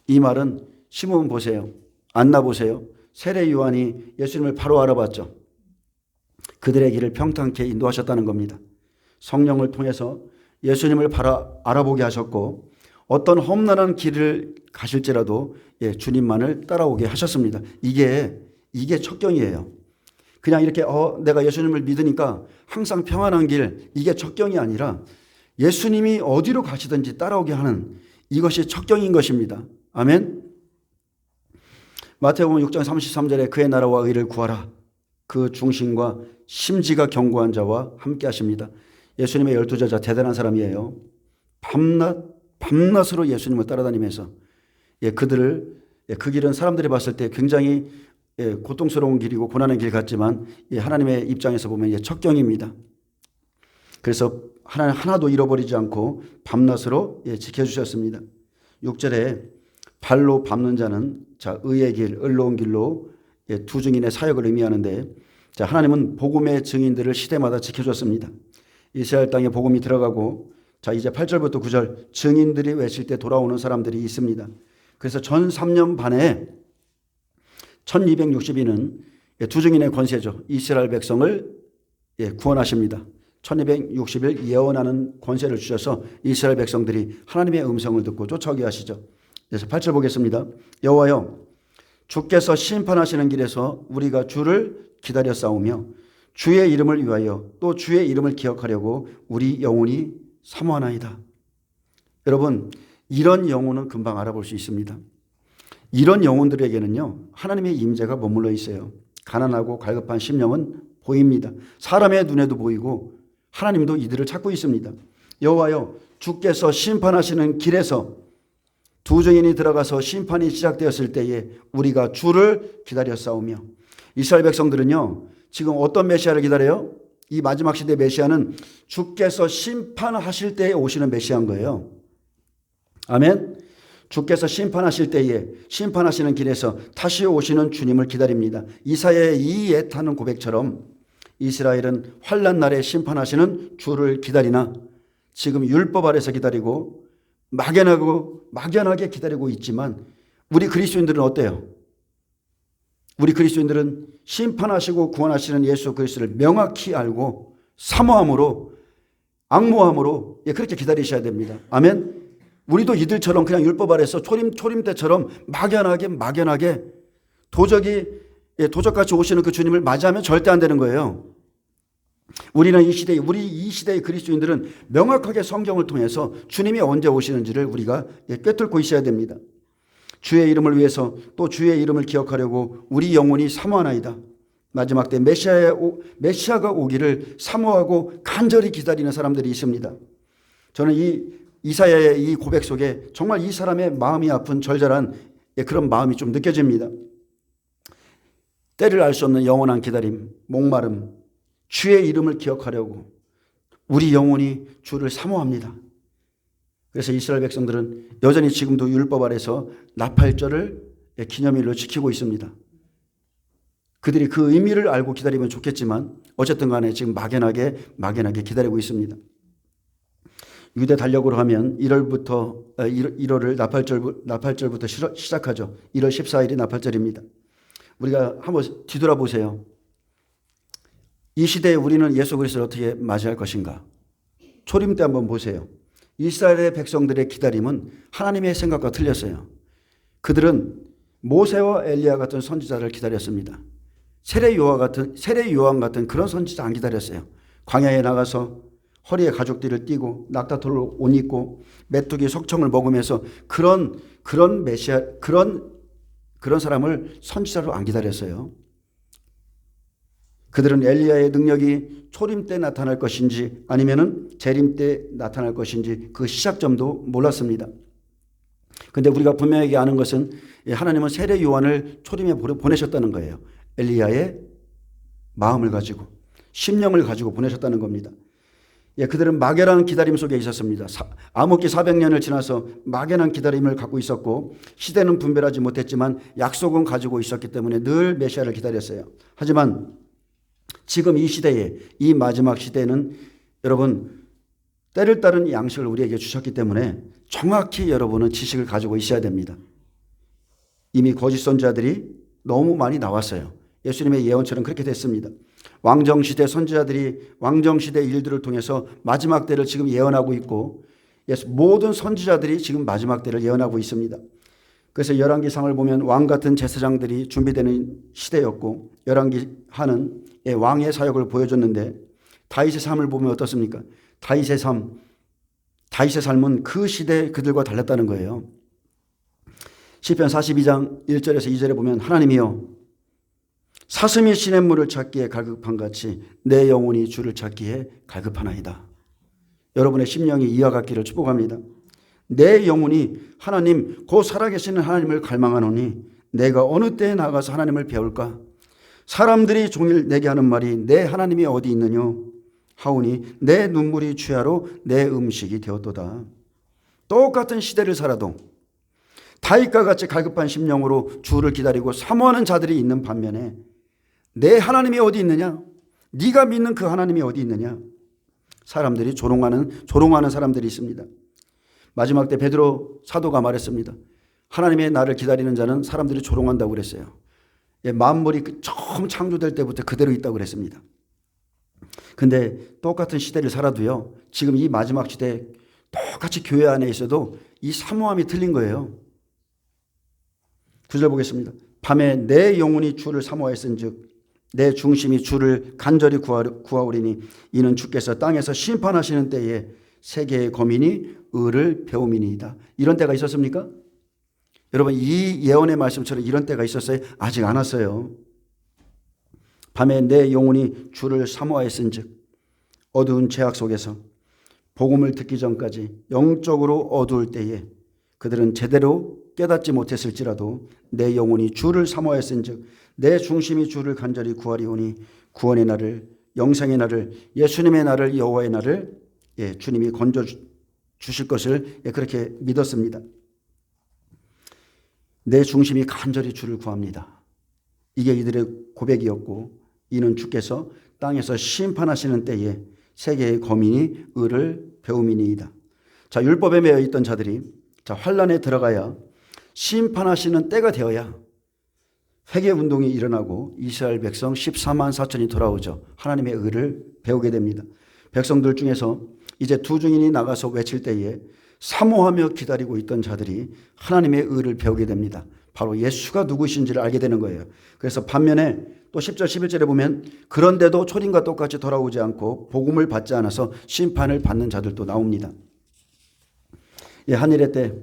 이 말은 시몬 보세요. 안나 보세요. 세례 요한이 예수님을 바로 알아봤죠. 그들의 길을 평탄케 인도하셨다는 겁니다. 성령을 통해서 예수님을 바로 알아보게 하셨고, 어떤 험난한 길을 가실지라도 주님만을 따라오게 하셨습니다. 이게 척경이에요. 그냥 이렇게 내가 예수님을 믿으니까 항상 평안한 길, 이게 척경이 아니라 예수님이 어디로 가시든지 따라오게 하는, 이것이 척경인 것입니다. 아멘. 마태복음 6장 33절에 그의 나라와 의를 구하라. 그 중심과 심지가 견고한 자와 함께 하십니다. 예수님의 12제자 대단한 사람이에요. 밤낮으로 예수님을 따라다니면서 그 길은 사람들이 봤을 때 굉장히 고통스러운 길이고 고난의 길 같지만 하나님의 입장에서 보면 척경입니다. 그래서 하나도 잃어버리지 않고 밤낮으로 지켜주셨습니다. 6절에 발로 밟는 자는 의의 길, 의로운 길로 두 증인의 사역을 의미하는데, 하나님은 복음의 증인들을 시대마다 지켜줬습니다. 이스라엘 땅에 복음이 들어가고, 이제 8절부터 9절 증인들이 외칠 때 돌아오는 사람들이 있습니다. 그래서 전 3년 반에 1260일은 두 증인의 권세죠. 이스라엘 백성을 구원하십니다. 1260일 예언하는 권세를 주셔서 이스라엘 백성들이 하나님의 음성을 듣고 쫓아오게 하시죠. 그래서 8절 보겠습니다. 여호와여, 주께서 심판하시는 길에서 우리가 주를 기다려 싸우며 주의 이름을 위하여 또 주의 이름을 기억하려고 우리 영혼이 사모하나이다. 여러분, 이런 영혼은 금방 알아볼 수 있습니다. 이런 영혼들에게는요, 하나님의 임재가 머물러 있어요. 가난하고 갈급한 심령은 보입니다. 사람의 눈에도 보이고 하나님도 이들을 찾고 있습니다. 여호와여, 주께서 심판하시는 길에서 두 증인이 들어가서 심판이 시작되었을 때에 우리가 주를 기다려 싸우며, 이스라엘 백성들은요, 지금 어떤 메시아를 기다려요? 이 마지막 시대 메시아는 주께서 심판하실 때에 오시는 메시아인 거예요. 아멘. 주께서 심판하실 때에, 심판하시는 길에서 다시 오시는 주님을 기다립니다. 이사야의 이 애타는 고백처럼 이스라엘은 환난 날에 심판하시는 주를 기다리나 지금 율법 아래서 기다리고 막연하게 기다리고 있지만, 우리 그리스도인들은 어때요? 우리 그리스도인들은 심판하시고 구원하시는 예수 그리스도를 명확히 알고 사모함으로, 앙모함으로 그렇게 기다리셔야 됩니다. 아멘. 우리도 이들처럼 그냥 율법 아래서 초림 때처럼 막연하게 도적같이 오시는 그 주님을 맞이하면 절대 안 되는 거예요. 우리 이 시대의 그리스도인들은 명확하게 성경을 통해서 주님이 언제 오시는지를 우리가 꿰뚫고 있어야 됩니다. 주의 이름을 위해서 또 주의 이름을 기억하려고 우리 영혼이 사모하나이다. 마지막 때 메시아가 오기를 사모하고 간절히 기다리는 사람들이 있습니다. 저는 이 이사야의 이 고백 속에 정말 이 사람의 마음이 아픈 절절한 그런 마음이 좀 느껴집니다. 때를 알 수 없는 영원한 기다림, 목마름, 주의 이름을 기억하려고 우리 영혼이 주를 사모합니다. 그래서 이스라엘 백성들은 여전히 지금도 율법 아래서 나팔절을 기념일로 지키고 있습니다. 그들이 그 의미를 알고 기다리면 좋겠지만 어쨌든 간에 지금 막연하게 기다리고 있습니다. 유대 달력으로 하면 1월을 나팔절부터 시작하죠. 1월 14일이 나팔절입니다. 우리가 한번 뒤돌아보세요. 이 시대에 우리는 예수 그리스도를 어떻게 맞이할 것인가? 초림 때 한번 보세요. 이스라엘의 백성들의 기다림은 하나님의 생각과 틀렸어요. 그들은 모세와 엘리야 같은 선지자를 기다렸습니다. 세례 요한 같은 그런 선지자 안 기다렸어요. 광야에 나가서 허리에 가죽띠를 띠고 낙타털을 옷 입고 메뚜기 석청을 먹으면서 그런 메시아 그런 사람을 선지자로 안 기다렸어요. 그들은 엘리야의 능력이 초림 때 나타날 것인지 아니면은 재림 때 나타날 것인지 그 시작점도 몰랐습니다. 그런데 우리가 분명하게 아는 것은 하나님은 세례 요한을 초림에 보내셨다는 거예요. 엘리야의 마음을 가지고 심령을 가지고 보내셨다는 겁니다. 그들은 막연한 기다림 속에 있었습니다. 암흑기 400년을 지나서 막연한 기다림을 갖고 있었고 시대는 분별하지 못했지만 약속은 가지고 있었기 때문에 늘 메시아를 기다렸어요. 하지만 지금 이 시대에, 이 마지막 시대에는 여러분 때를 따른 양식을 우리에게 주셨기 때문에 정확히 여러분은 지식을 가지고 있어야 됩니다. 이미 거짓 선지자들이 너무 많이 나왔어요. 예수님의 예언처럼 그렇게 됐습니다. 왕정시대 선지자들이 왕정시대 일들을 통해서 마지막 때를 지금 예언하고 있고 모든 선지자들이 지금 마지막 때를 예언하고 있습니다. 그래서 열왕기상을 보면 왕 같은 제사장들이 준비되는 시대였고 열왕기하는 왕의 사역을 보여줬는데 다윗의 삶을 보면 어떻습니까? 다윗의 삶은 그 시대 그들과 달랐다는 거예요. 시편 42장 1절에서 2절에 보면 하나님이여 사슴이 시냇물을 찾기에 갈급한 같이 내 영혼이 주를 찾기에 갈급하나이다. 여러분의 심령이 이와 같기를 축복합니다. 내 영혼이 하나님 곧 살아계시는 하나님을 갈망하노니 내가 어느 때에 나가서 하나님을 배울까? 사람들이 종일 내게 하는 말이 내 하나님이 어디 있느냐 하오니 내 눈물이 취하로 내 음식이 되었도다. 똑같은 시대를 살아도 다윗과 같이 갈급한 심령으로 주를 기다리고 사모하는 자들이 있는 반면에 내 하나님이 어디 있느냐? 네가 믿는 그 하나님이 어디 있느냐? 사람들이 조롱하는 사람들이 있습니다. 마지막 때 베드로 사도가 말했습니다. 하나님의 나를 기다리는 자는 사람들이 조롱한다고 그랬어요. 만물이 처음 창조될 때부터 그대로 있다고 그랬습니다. 근데 똑같은 시대를 살아도요, 지금 이 마지막 시대에 똑같이 교회 안에 있어도 이 사모함이 틀린 거예요. 9절 보겠습니다. 밤에 내 영혼이 주를 사모하였은즉 내 중심이 주를 간절히 구하오리니 이는 주께서 땅에서 심판하시는 때에 세계의 거민이 의를 배움이니이다. 이런 때가 있었습니까? 여러분, 이 예언의 말씀처럼 이런 때가 있었어요? 아직 안 왔어요. 밤에 내 영혼이 주를 사모하였은즉 어두운 죄악 속에서 복음을 듣기 전까지 영적으로 어두울 때에 그들은 제대로 깨닫지 못했을지라도 내 영혼이 주를 사모하였은즉 내 중심이 주를 간절히 구하리오니 구원의 날을, 영생의 날을, 예수님의 날을, 여호와의 날을 주님이 건져 주실 것을 그렇게 믿었습니다. 내 중심이 간절히 주를 구합니다. 이게 이들의 고백이었고 이는 주께서 땅에서 심판하시는 때에 세계의 거민이 의를 배움이니이다. 자, 율법에 매여 있던 자들이 환란에 들어가야 심판하시는 때가 되어야 회개운동이 일어나고 이스라엘 백성 14만 4천이 돌아오죠. 하나님의 의를 배우게 됩니다. 백성들 중에서 이제 두 증인이 나가서 외칠 때에 사모하며 기다리고 있던 자들이 하나님의 의를 배우게 됩니다. 바로 예수가 누구신지를 알게 되는 거예요. 그래서 반면에 또 10절 11절에 보면 그런데도 초림과 똑같이 돌아오지 않고 복음을 받지 않아서 심판을 받는 자들도 나옵니다. 한일의 때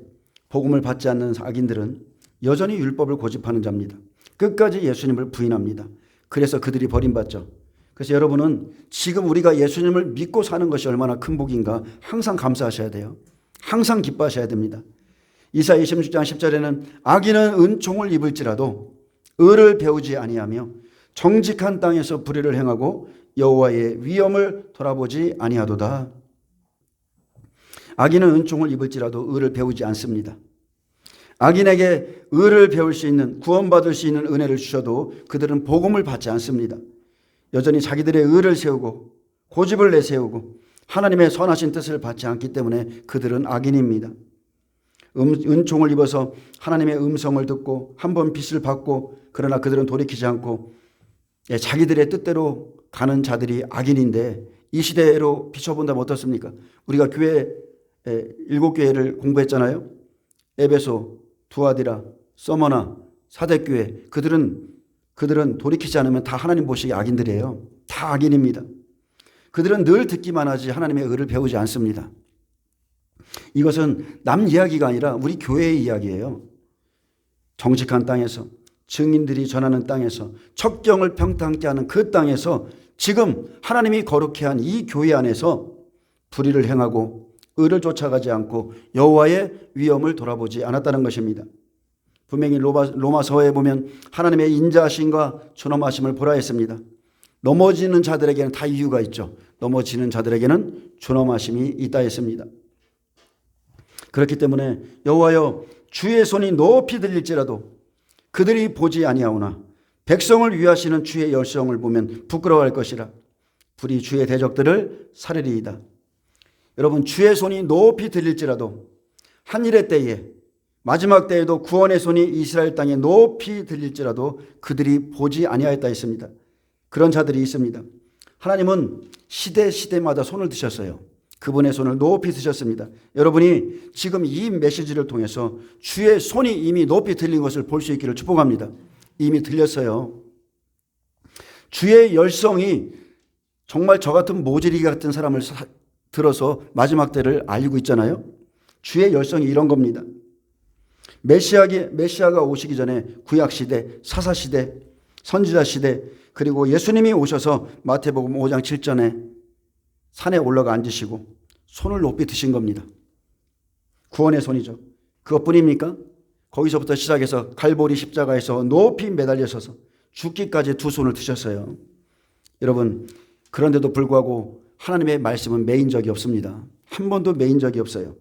복음을 받지 않는 악인들은 여전히 율법을 고집하는 자입니다. 끝까지 예수님을 부인합니다. 그래서 그들이 버림받죠. 그래서 여러분은 지금 우리가 예수님을 믿고 사는 것이 얼마나 큰 복인가 항상 감사하셔야 돼요. 항상 기뻐하셔야 됩니다. 이사야 26장 10절에는 악인은 은총을 입을지라도 의를 배우지 아니하며 정직한 땅에서 불의를 행하고 여호와의 위엄을 돌아보지 아니하도다. 악인은 은총을 입을지라도 의를 배우지 않습니다. 악인에게 의를 배울 수 있는, 구원받을 수 있는 은혜를 주셔도 그들은 복음을 받지 않습니다. 여전히 자기들의 의를 세우고 고집을 내세우고 하나님의 선하신 뜻을 받지 않기 때문에 그들은 악인입니다. 은총을 입어서 하나님의 음성을 듣고 한번 빛을 받고 그러나 그들은 돌이키지 않고 자기들의 뜻대로 가는 자들이 악인인데 이 시대로 비춰본다면 어떻습니까? 우리가 교회 7교회를 공부했잖아요. 에베소, 두아디라, 서머나, 사대교회 그들은 돌이키지 않으면 다 하나님 보시기에 악인들이에요. 다 악인입니다. 그들은 늘 듣기만 하지 하나님의 의를 배우지 않습니다. 이것은 남 이야기가 아니라 우리 교회의 이야기예요. 정직한 땅에서 증인들이 전하는 땅에서 첩경을 평탄케 하는 그 땅에서 지금 하나님이 거룩해 한 이 교회 안에서 불의를 행하고 의를 쫓아가지 않고 여호와의 위엄을 돌아보지 않았다는 것입니다. 분명히 로마서에 보면 하나님의 인자하심과 존엄하심을 보라 했습니다. 넘어지는 자들에게는 다 이유가 있죠. 넘어지는 자들에게는 존엄하심이 있다 했습니다. 그렇기 때문에 여호와여 주의 손이 높이 들릴지라도 그들이 보지 아니하오나 백성을 위하시는 주의 열성을 보면 부끄러워할 것이라. 불이 주의 대적들을 사르리이다. 여러분, 주의 손이 높이 들릴지라도 한일의 때에 마지막 때에도 구원의 손이 이스라엘 땅에 높이 들릴지라도 그들이 보지 아니하였다 했습니다. 그런 자들이 있습니다. 하나님은 시대마다 손을 드셨어요. 그분의 손을 높이 드셨습니다. 여러분이 지금 이 메시지를 통해서 주의 손이 이미 높이 들린 것을 볼 수 있기를 축복합니다. 이미 들렸어요. 주의 열성이 정말 저 같은 모질이 같은 사람을 들어서 마지막 때를 알리고 있잖아요. 주의 열성이 이런 겁니다. 메시아가 오시기 전에 구약시대, 사사시대, 선지자시대, 그리고 예수님이 오셔서 마태복음 5장 7절에 산에 올라가 앉으시고 손을 높이 드신 겁니다. 구원의 손이죠. 그것뿐입니까? 거기서부터 시작해서 갈보리 십자가에서 높이 매달려서서 죽기까지 두 손을 드셨어요. 여러분, 그런데도 불구하고 하나님의 말씀은 매인 적이 없습니다. 한 번도 매인 적이 없어요.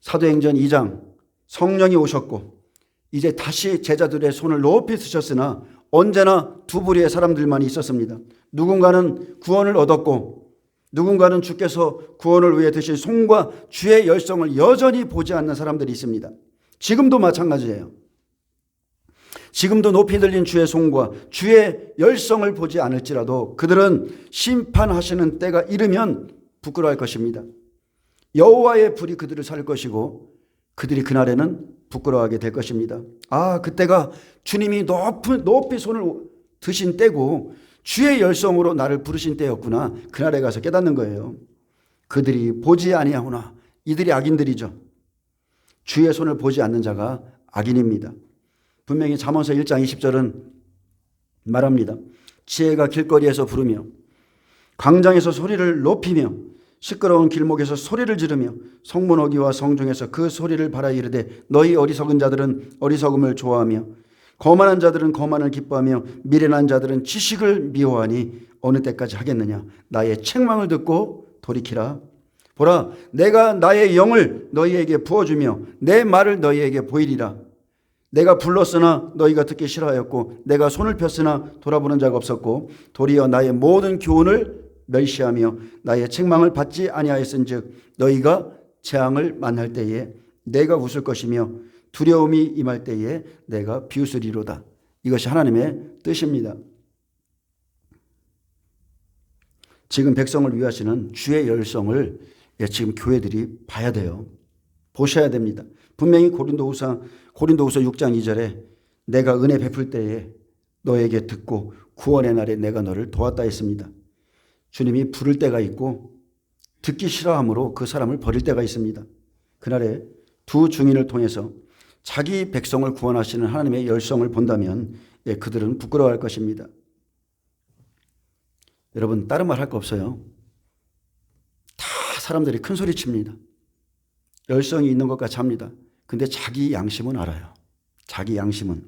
사도행전 2장 성령이 오셨고 이제 다시 제자들의 손을 높이 드셨으나 언제나 두 부류의 사람들만 있었습니다. 누군가는 구원을 얻었고 누군가는 주께서 구원을 위해 드신 손과 주의 열성을 여전히 보지 않는 사람들이 있습니다. 지금도 마찬가지예요. 지금도 높이 들린 주의 손과 주의 열성을 보지 않을지라도 그들은 심판하시는 때가 이르면 부끄러워할 것입니다. 여호와의 불이 그들을 살 것이고 그들이 그날에는 부끄러워하게 될 것입니다. 아, 그때가 주님이 높이 손을 드신 때고 주의 열성으로 나를 부르신 때였구나. 그날에 가서 깨닫는 거예요. 그들이 보지 아니하구나. 이들이 악인들이죠. 주의 손을 보지 않는 자가 악인입니다. 분명히 잠언서 1장 20절은 말합니다. 지혜가 길거리에서 부르며 광장에서 소리를 높이며 시끄러운 길목에서 소리를 지르며 성문어기와 성중에서 그 소리를 발하여 이르되 너희 어리석은 자들은 어리석음을 좋아하며 거만한 자들은 거만을 기뻐하며 미련한 자들은 지식을 미워하니 어느 때까지 하겠느냐. 나의 책망을 듣고 돌이키라. 보라, 내가 나의 영을 너희에게 부어주며 내 말을 너희에게 보이리라. 내가 불렀으나 너희가 듣기 싫어하였고 내가 손을 폈으나 돌아보는 자가 없었고 도리어 나의 모든 교훈을 멸시하며 나의 책망을 받지 아니하였은즉 너희가 재앙을 만날 때에 내가 웃을 것이며 두려움이 임할 때에 내가 비웃으리로다. 이것이 하나님의 뜻입니다. 지금 백성을 위하시는 주의 열성을 지금 교회들이 봐야 돼요. 보셔야 됩니다. 분명히 고린도후서 6장 2절에 내가 은혜 베풀 때에 너에게 듣고 구원의 날에 내가 너를 도왔다 했습니다. 주님이 부를 때가 있고 듣기 싫어함으로 그 사람을 버릴 때가 있습니다. 그날에 두 증인을 통해서 자기 백성을 구원하시는 하나님의 열성을 본다면 그들은 부끄러워할 것입니다. 여러분, 다른 말 할 거 없어요. 다 사람들이 큰 소리 칩니다. 열성이 있는 것 같이 합니다. 근데 자기 양심은 알아요. 자기 양심은.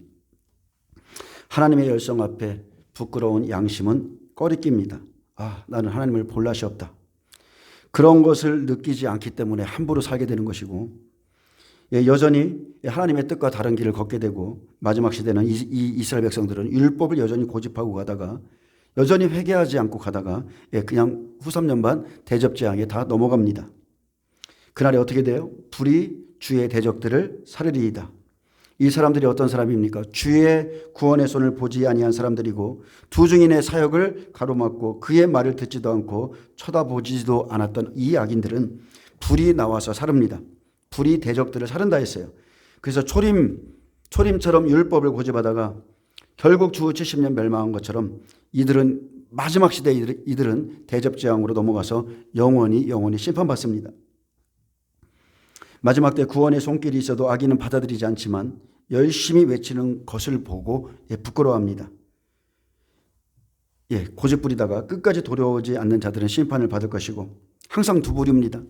하나님의 열성 앞에 부끄러운 양심은 꺼리낍니다. 아, 나는 하나님을 볼 낯이 없다. 그런 것을 느끼지 않기 때문에 함부로 살게 되는 것이고 여전히 하나님의 뜻과 다른 길을 걷게 되고 마지막 시대는 이 이스라엘 백성들은 율법을 여전히 고집하고 가다가 여전히 회개하지 않고 가다가 그냥 후 3년 반 대접재앙에 다 넘어갑니다. 그날에 어떻게 돼요? 불이 주의 대적들을 사르리이다. 이 사람들이 어떤 사람입니까? 주의 구원의 손을 보지 아니한 사람들이고 두 증인의 사역을 가로막고 그의 말을 듣지도 않고 쳐다보지도 않았던 이 악인들은 불이 나와서 사릅니다. 불이 대적들을 사른다 했어요. 그래서 초림처럼 율법을 고집하다가 결국 주 70년 멸망한 것처럼 이들은 마지막 시대 이들은 대접재앙으로 넘어가서 영원히 심판받습니다. 마지막 때 구원의 손길이 있어도 악인은 받아들이지 않지만 열심히 외치는 것을 보고 부끄러워합니다. 고집 부리다가 끝까지 돌아오지 않는 자들은 심판을 받을 것이고 항상 두 부류입니다.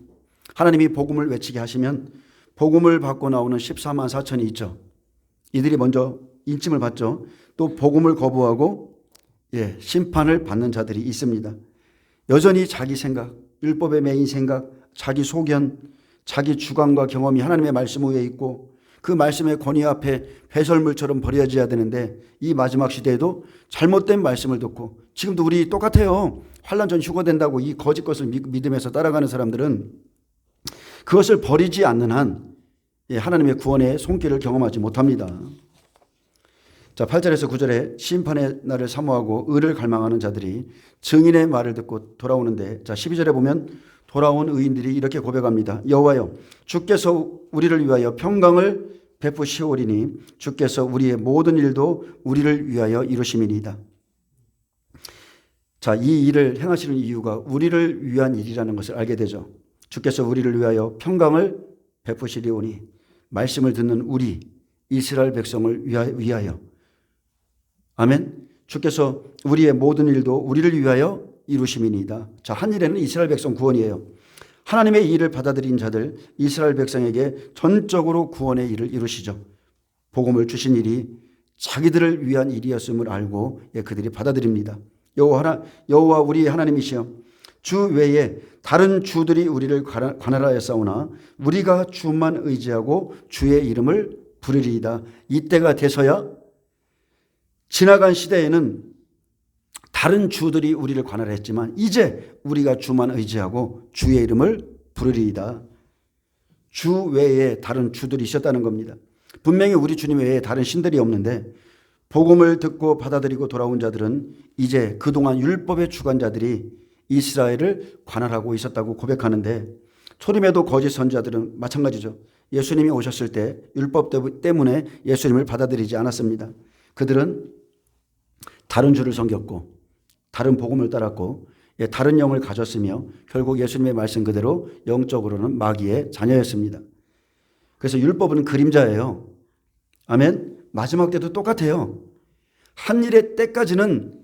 하나님이 복음을 외치게 하시면 복음을 받고 나오는 14만 4천이 있죠. 이들이 먼저 인침을 받죠. 또 복음을 거부하고 심판을 받는 자들이 있습니다. 여전히 자기 생각, 율법의 매인 생각, 자기 소견, 자기 주관과 경험이 하나님의 말씀 위에 있고 그 말씀의 권위 앞에 배설물처럼 버려져야 되는데 이 마지막 시대에도 잘못된 말씀을 듣고 지금도 우리 똑같아요. 환난 전 휴거된다고 이 거짓 것을 믿으면서 따라가는 사람들은 그것을 버리지 않는 한 하나님의 구원의 손길을 경험하지 못합니다. 자, 8절에서 9절에 심판의 날을 사모하고 의를 갈망하는 자들이 증인의 말을 듣고 돌아오는데, 자 12절에 보면 돌아온 의인들이 이렇게 고백합니다. 여호와여, 주께서 우리를 위하여 평강을 베푸시오리니 주께서 우리의 모든 일도 우리를 위하여 이루심이니이다. 자, 이 일을 행하시는 이유가 우리를 위한 일이라는 것을 알게 되죠. 주께서 우리를 위하여 평강을 베푸시리오니, 말씀을 듣는 우리 이스라엘 백성을 위하여. 아멘. 주께서 우리의 모든 일도 우리를 위하여 이루심이니이다. 자, 한 일에는 이스라엘 백성 구원이에요. 하나님의 일을 받아들인 자들 이스라엘 백성에게 전적으로 구원의 일을 이루시죠. 복음을 주신 일이 자기들을 위한 일이었음을 알고 그들이 받아들입니다. 여호와 우리의 하나님이시여, 주 외에 다른 주들이 우리를 관할하여 싸우나 우리가 주만 의지하고 주의 이름을 부르리이다. 이때가 돼서야, 지나간 시대에는 다른 주들이 우리를 관할했지만 이제 우리가 주만 의지하고 주의 이름을 부르리이다. 주 외에 다른 주들이 있었다는 겁니다. 분명히 우리 주님 외에 다른 신들이 없는데 복음을 듣고 받아들이고 돌아온 자들은 이제 그동안 율법의 주관자들이 이스라엘을 관할하고 있었다고 고백하는데, 초림에도 거짓 선지자들은 마찬가지죠. 예수님이 오셨을 때 율법 때문에 예수님을 받아들이지 않았습니다. 그들은 다른 주를 섬겼고 다른 복음을 따랐고 다른 영을 가졌으며 결국 예수님의 말씀 그대로 영적으로는 마귀의 자녀였습니다. 그래서 율법은 그림자예요. 아멘. 마지막 때도 똑같아요. 한 일의 때까지는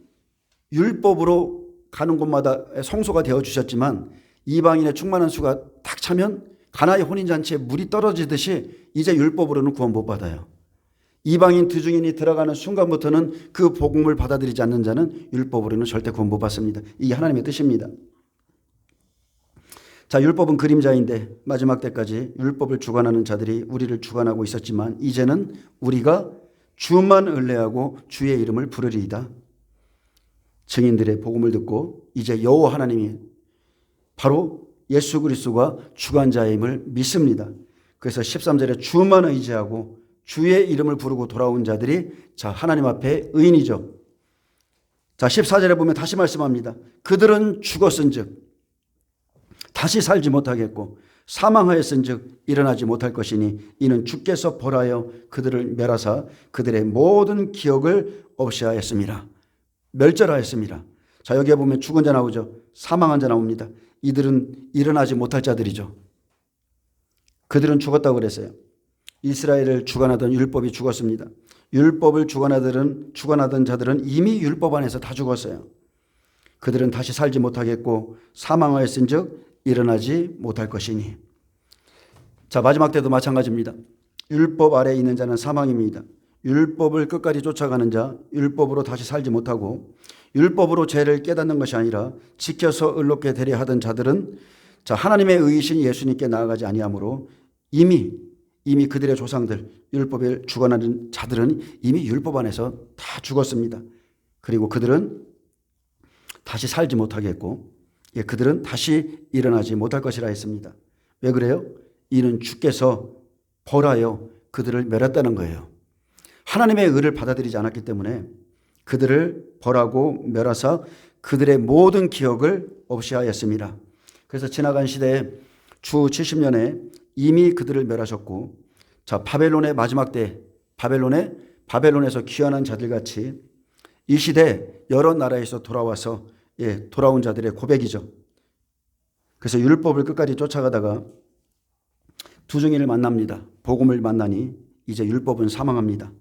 율법으로 가는 곳마다 성소가 되어 주셨지만 이방인의 충만한 수가 딱 차면 가나의 혼인잔치에 물이 떨어지듯이 이제 율법으로는 구원 못 받아요. 이방인 두 증인이 들어가는 순간부터는 그 복음을 받아들이지 않는 자는 율법으로는 절대 구원 못 받습니다. 이게 하나님의 뜻입니다. 자, 율법은 그림자인데 마지막 때까지 율법을 주관하는 자들이 우리를 주관하고 있었지만 이제는 우리가 주만 의뢰하고 주의 이름을 부르리이다. 증인들의 복음을 듣고 이제 여호와 하나님이 바로 예수 그리스도가 주관자임을 믿습니다. 그래서 13절에 주만 의지하고 주의 이름을 부르고 돌아온 자들이 자 하나님 앞에 의인이죠. 자 14절에 보면 다시 말씀합니다. 그들은 죽었은즉 다시 살지 못하겠고 사망하였은즉 일어나지 못할 것이니 이는 주께서 벌하여 그들을 멸하사 그들의 모든 기억을 없이 하였습니다. 멸절하였습니다. 자 여기에 보면 죽은 자 나오죠. 사망한 자 나옵니다. 이들은 일어나지 못할 자들이죠. 그들은 죽었다고 그랬어요. 이스라엘을 주관하던 율법이 죽었습니다. 율법을 주관하던 자들은 이미 율법 안에서 다 죽었어요. 그들은 다시 살지 못하겠고 사망하였은즉 일어나지 못할 것이니. 자 마지막 때도 마찬가지입니다. 율법 아래에 있는 자는 사망입니다. 율법을 끝까지 쫓아가는 자, 율법으로 다시 살지 못하고 율법으로 죄를 깨닫는 것이 아니라 지켜서 의롭게 되려 하던 자들은 자 하나님의 의이신 예수님께 나아가지 아니하므로 이미 그들의 조상들 율법을 주관하는 자들은 이미 율법 안에서 다 죽었습니다. 그리고 그들은 다시 살지 못하겠고 그들은 다시 일어나지 못할 것이라 했습니다. 왜 그래요? 이는 주께서 벌하여 그들을 멸했다는 거예요. 하나님의 의를 받아들이지 않았기 때문에 그들을 벌하고 멸하사 그들의 모든 기억을 없이 하였습니다. 그래서 지나간 시대에 주 70년에 이미 그들을 멸하셨고 자 바벨론의 마지막 때 바벨론에서 귀환한 자들같이 이 시대 여러 나라에서 돌아와서 돌아온 자들의 고백이죠. 그래서 율법을 끝까지 쫓아가다가 두 증인을 만납니다. 복음을 만나니 이제 율법은 사망합니다.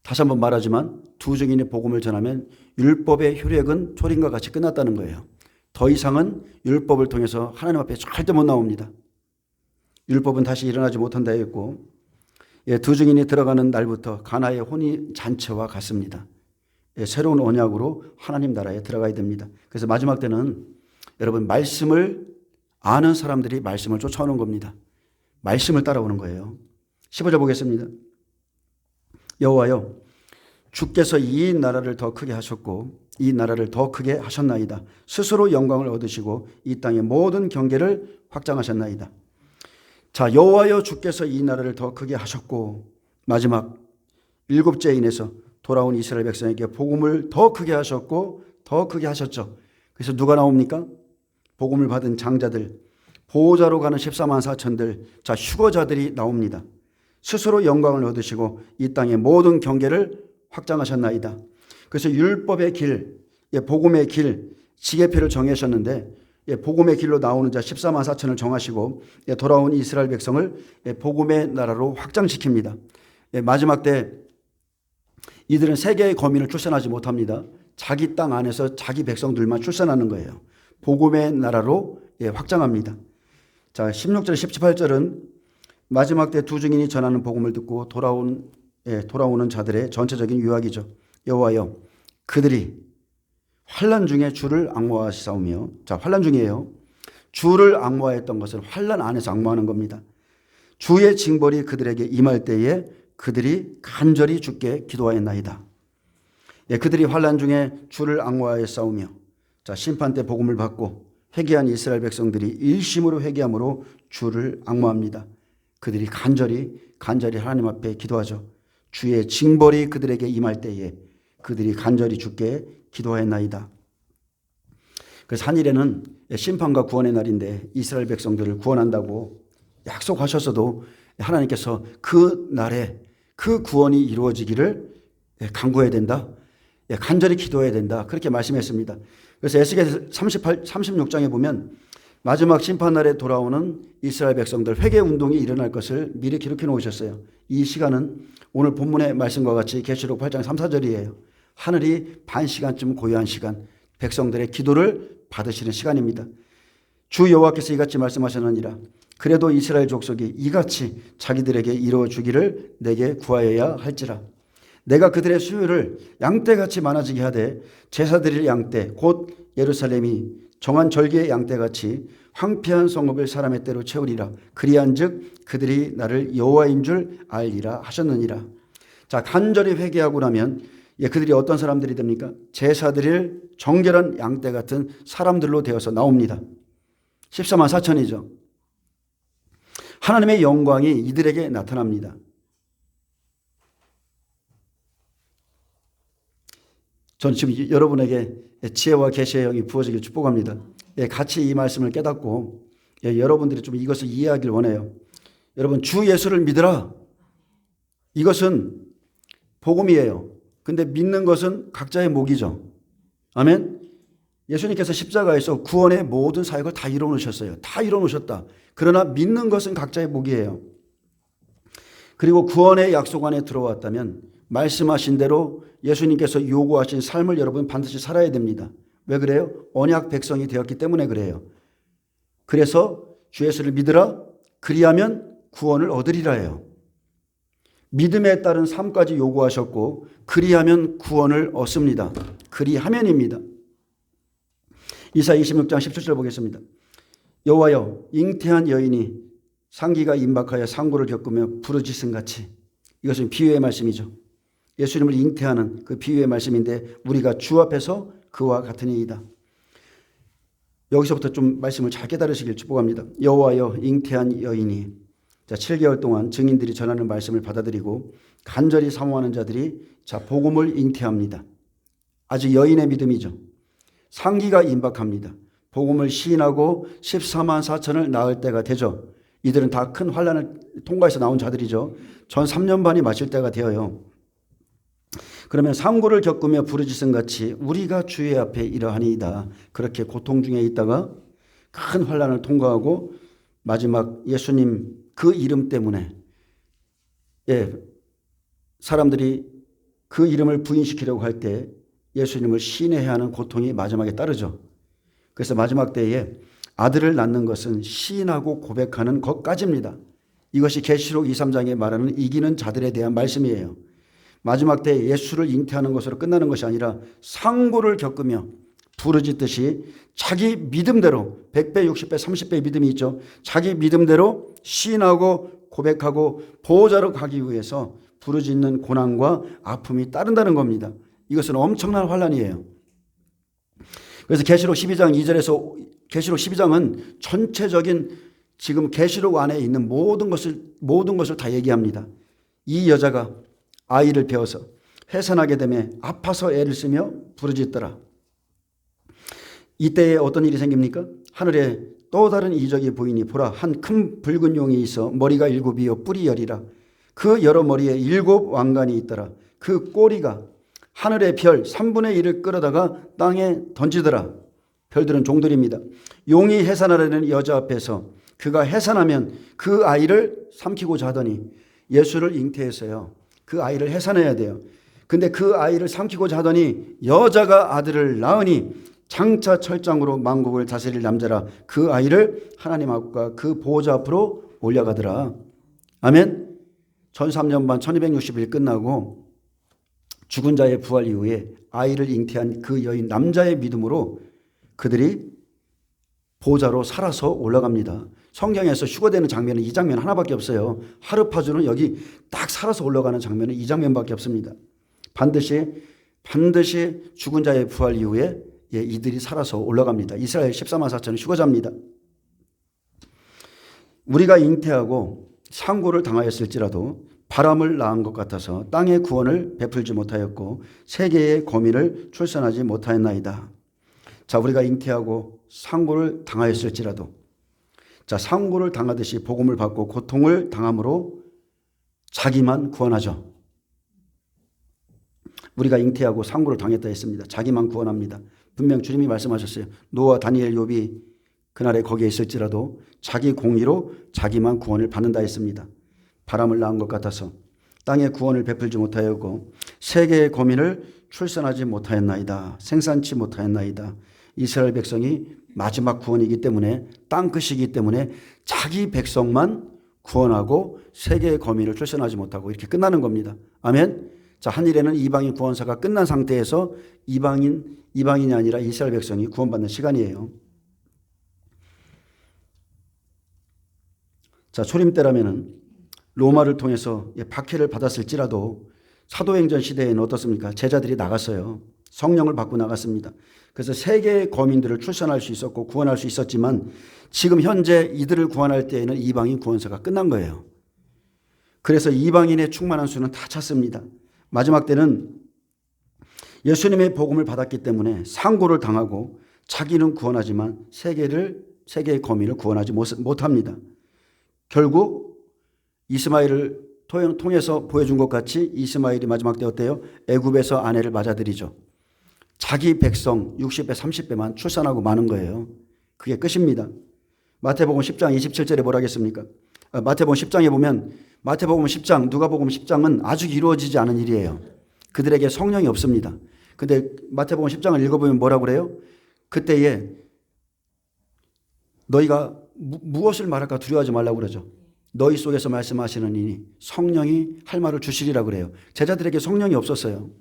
다시 한번 말하지만 두 증인이 복음을 전하면 율법의 효력은 초림과 같이 끝났다는 거예요. 더 이상은 율법을 통해서 하나님 앞에 절대 못 나옵니다. 율법은 다시 일어나지 못한다 했고 두 증인이 들어가는 날부터 가나의 혼인 잔치와 같습니다. 새로운 언약으로 하나님 나라에 들어가야 됩니다. 그래서 마지막 때는 여러분 말씀을 아는 사람들이 말씀을 쫓아오는 겁니다. 말씀을 따라오는 거예요. 15절 보겠습니다. 여호와여 주께서 이 나라를 더 크게 하셨고 이 나라를 더 크게 하셨나이다. 스스로 영광을 얻으시고 이 땅의 모든 경계를 확장하셨나이다. 자 여호와여 주께서 이 나라를 더 크게 하셨고 마지막 일곱째 인에서 돌아온 이스라엘 백성에게 복음을 더 크게 하셨고 더 크게 하셨죠. 그래서 누가 나옵니까? 복음을 받은 장자들, 보호자로 가는 14만 4천들, 자 휴거자들이 나옵니다. 스스로 영광을 얻으시고 이 땅의 모든 경계를 확장하셨나이다. 그래서 율법의 길, 복음의 길, 지계표를 정하셨는데 복음의 길로 나오는 자 14만 4천을 정하시고 돌아온 이스라엘 백성을 복음의 나라로 확장시킵니다. 마지막 때 이들은 세계의 거민을 출산하지 못합니다. 자기 땅 안에서 자기 백성들만 출산하는 거예요. 복음의 나라로 확장합니다. 자 16절 18절은 마지막 때 두 증인이 전하는 복음을 듣고 돌아오는 자들의 전체적인 유학이죠. 여호와여 그들이 환난 중에 주를 앙모하시사오며 자 환난 중이에요. 주를 앙모하였던 것은 환난 안에서 앙모하는 겁니다. 주의 징벌이 그들에게 임할 때에 그들이 간절히 주께 기도하였나이다. 그들이 환난 중에 주를 앙모하였사오며 자 심판 때 복음을 받고 회개한 이스라엘 백성들이 일심으로 회개함으로 주를 앙모합니다. 그들이 간절히 하나님 앞에 기도하죠. 주의 징벌이 그들에게 임할 때에 그들이 간절히 주께 기도하였나이다. 그래서 한일에는 심판과 구원의 날인데 이스라엘 백성들을 구원한다고 약속하셨어도 하나님께서 그 날에 그 구원이 이루어지기를 간구해야 된다. 간절히 기도해야 된다. 그렇게 말씀했습니다. 그래서 에스겔 36장에 보면 마지막 심판날에 돌아오는 이스라엘 백성들 회개 운동이 일어날 것을 미리 기록해 놓으셨어요. 이 시간은 오늘 본문의 말씀과 같이 계시록 8장 3, 4절이에요. 하늘이 반 시간쯤 고요한 시간, 백성들의 기도를 받으시는 시간입니다. 주 여호와께서 이같이 말씀하셨느니라. 그래도 이스라엘 족속이 이같이 자기들에게 이루어 주기를 내게 구하여야 할지라. 내가 그들의 수요를 양떼같이 많아지게 하되 제사 드릴 양떼 곧 예루살렘이 정한 절기의 양떼같이 황폐한 성읍을 사람의 때로 채우리라. 그리한즉 그들이 나를 여호와인 줄 알리라 하셨느니라. 자, 간절히 회개하고 나면 그들이 어떤 사람들이 됩니까? 제사 드릴 정결한 양떼 같은 사람들로 되어서 나옵니다. 14만 4천이죠. 하나님의 영광이 이들에게 나타납니다. 저는 지금 여러분에게 지혜와 계시의 영이 부어지길 축복합니다. 같이 이 말씀을 깨닫고 여러분들이 좀 이것을 이해하길 원해요. 여러분, 주 예수를 믿으라. 이것은 복음이에요. 근데 믿는 것은 각자의 몫이죠. 아멘. 예수님께서 십자가에서 구원의 모든 사역을 다 이뤄놓으셨어요. 다 이뤄놓으셨다. 그러나 믿는 것은 각자의 몫이에요. 그리고 구원의 약속 안에 들어왔다면 말씀하신 대로 예수님께서 요구하신 삶을 여러분 반드시 살아야 됩니다. 왜 그래요? 언약 백성이 되었기 때문에 그래요. 그래서 주 예수를 믿으라. 그리하면 구원을 얻으리라 해요. 믿음에 따른 삶까지 요구하셨고 그리하면 구원을 얻습니다. 그리하면입니다. 이사야 26장 17절 보겠습니다. 여호와여, 잉태한 여인이 상기가 임박하여 상고를 겪으며 부르짖음같이. 이것은 비유의 말씀이죠. 예수님을 잉태하는 그 비유의 말씀인데 우리가 주 앞에서 그와 같으니이다. 여기서부터 좀 말씀을 잘 깨달으시길 축복합니다. 여호와여, 잉태한 여인이. 자, 7개월 동안 증인들이 전하는 말씀을 받아들이고 간절히 사모하는 자들이 복음을 잉태합니다. 아직 여인의 믿음이죠. 상기가 임박합니다. 복음을 시인하고 14만 4천을 낳을 때가 되죠. 이들은 다 큰 환난을 통과해서 나온 자들이죠. 전 3년 반이 마칠 때가 되어요. 그러면 상고를 겪으며 부르짖음같이 우리가 주의 앞에 이러하니이다. 그렇게 고통 중에 있다가 큰 환난을 통과하고 마지막 예수님 그 이름 때문에 사람들이 그 이름을 부인시키려고 할 때 예수님을 시인해야 하는 고통이 마지막에 따르죠. 그래서 마지막 때에 아들을 낳는 것은 시인하고 고백하는 것까지입니다. 이것이 계시록 2, 3장에 말하는 이기는 자들에 대한 말씀이에요. 마지막 때에 예수를 잉태하는 것으로 끝나는 것이 아니라 상고를 겪으며 부르짖듯이 자기 믿음대로 100배, 60배, 30배의 믿음이 있죠. 자기 믿음대로 시인하고 고백하고 보호자로 가기 위해서 부르짖는 고난과 아픔이 따른다는 겁니다. 이것은 엄청난 환난이에요. 그래서 계시록 12장 2절에서 계시록 12장은 전체적인 지금 계시록 안에 있는 모든 것을 다 얘기합니다. 이 여자가 아이를 배워서 해산하게 되며 아파서 애를 쓰며 부르짖더라. 이때에 어떤 일이 생깁니까? 하늘에 또 다른 이적이 보이니 보라, 한 큰 붉은 용이 있어 머리가 7이요 뿔이 10이라. 그 여러 머리에 7 왕관이 있더라. 그 꼬리가 하늘의 별 3분의 1을 끌어다가 땅에 던지더라. 별들은 종들입니다. 용이 해산하려는 여자 앞에서 그가 해산하면 그 아이를 삼키고자 하더니 예수를 잉태했어요. 그 아이를 해산해야 돼요. 근데 그 아이를 삼키고자 하더니 여자가 아들을 낳으니 장차 철장으로 만국을 다스릴 남자라. 그 아이를 하나님 앞과 그 보호자 앞으로 올려가더라. 아멘. 전 3년 반 1260일 끝나고 죽은 자의 부활 이후에 아이를 잉태한 그 여인 남자의 믿음으로 그들이 보호자로 살아서 올라갑니다. 성경에서 휴거되는 장면은 이 장면 하나밖에 없어요. 하르파주는 여기 딱 살아서 올라가는 장면은 이 장면밖에 없습니다. 반드시 죽은 자의 부활 이후에 이들이 살아서 올라갑니다. 이스라엘 14만 4천은 휴거자입니다. 우리가 잉태하고 상고를 당하였을지라도 바람을 낳은 것 같아서 땅의 구원을 베풀지 못하였고 세계의 거민을 출산하지 못하였나이다. 자, 우리가 잉태하고 상고를 당하였을지라도 자, 상고를 당하듯이 복음을 받고 고통을 당함으로 자기만 구원하죠. 우리가 잉태하고 상고를 당했다 했습니다. 자기만 구원합니다. 분명 주님이 말씀하셨어요. 노아, 다니엘, 욥이 그날에 거기에 있을지라도 자기 공의로 자기만 구원을 받는다 했습니다. 바람을 낳은 것 같아서 땅에 구원을 베풀지 못하였고 세계의 거민을 출산하지 못하였나이다. 생산치 못하였나이다. 이스라엘 백성이 마지막 구원이기 때문에 땅끝이기 때문에 자기 백성만 구원하고 세계의 거민을 출산하지 못하고 이렇게 끝나는 겁니다. 아멘. 자, 한일에는 이방인 구원사가 끝난 상태에서 이방인이 아니라 이스라엘 백성이 구원받는 시간이에요. 자, 초림 때라면은 로마를 통해서 박해를 받았을지라도 사도행전 시대에는 어떻습니까? 제자들이 나갔어요. 성령을 받고 나갔습니다. 그래서 세계의 거민들을 출산할 수 있었고 구원할 수 있었지만 지금 현재 이들을 구원할 때에는 이방인 구원사가 끝난 거예요. 그래서 이방인의 충만한 수는 다 찼습니다. 마지막 때는 예수님의 복음을 받았기 때문에 상고를 당하고 자기는 구원하지만 세계의 거민을 구원하지 못합니다. 결국 이스마엘을 통해서 보여준 것 같이 이스마엘이 마지막 때 어때요? 애굽에서 아내를 맞아들이죠. 자기 백성 60배 30배만 출산하고 마는 거예요. 그게 끝입니다. 마태복음 10장 27절에 뭐라 하겠습니까? 마태복음 10장에 보면 마태복음 10장, 누가복음 10장은 아직 이루어지지 않은 일이에요. 그들에게 성령이 없습니다. 근데 마태복음 10장을 읽어보면 뭐라고 그래요? 그때에 너희가 무엇을 말할까 두려워하지 말라고 그러죠. 너희 속에서 말씀하시는 이니 성령이 할 말을 주시리라 그래요. 제자들에게 성령이 없었어요.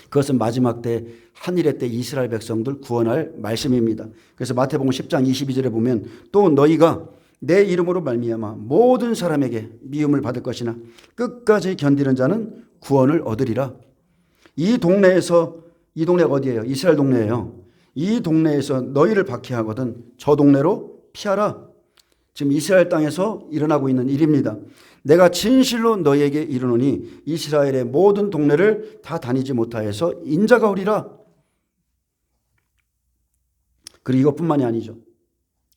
그것은 마지막 때 한일의 때 이스라엘 백성들 구원할 말씀입니다. 그래서 마태복음 10장 22절에 보면 또 너희가 내 이름으로 말미암아 모든 사람에게 미움을 받을 것이나 끝까지 견디는 자는 구원을 얻으리라. 이 동네가 어디예요? 이스라엘 동네예요. 이 동네에서 너희를 박해하거든 저 동네로 피하라. 지금 이스라엘 땅에서 일어나고 있는 일입니다. 내가 진실로 너희에게 이르노니 이스라엘의 모든 동네를 다 다니지 못하여서 인자가 오리라. 그리고 이것뿐만이 아니죠.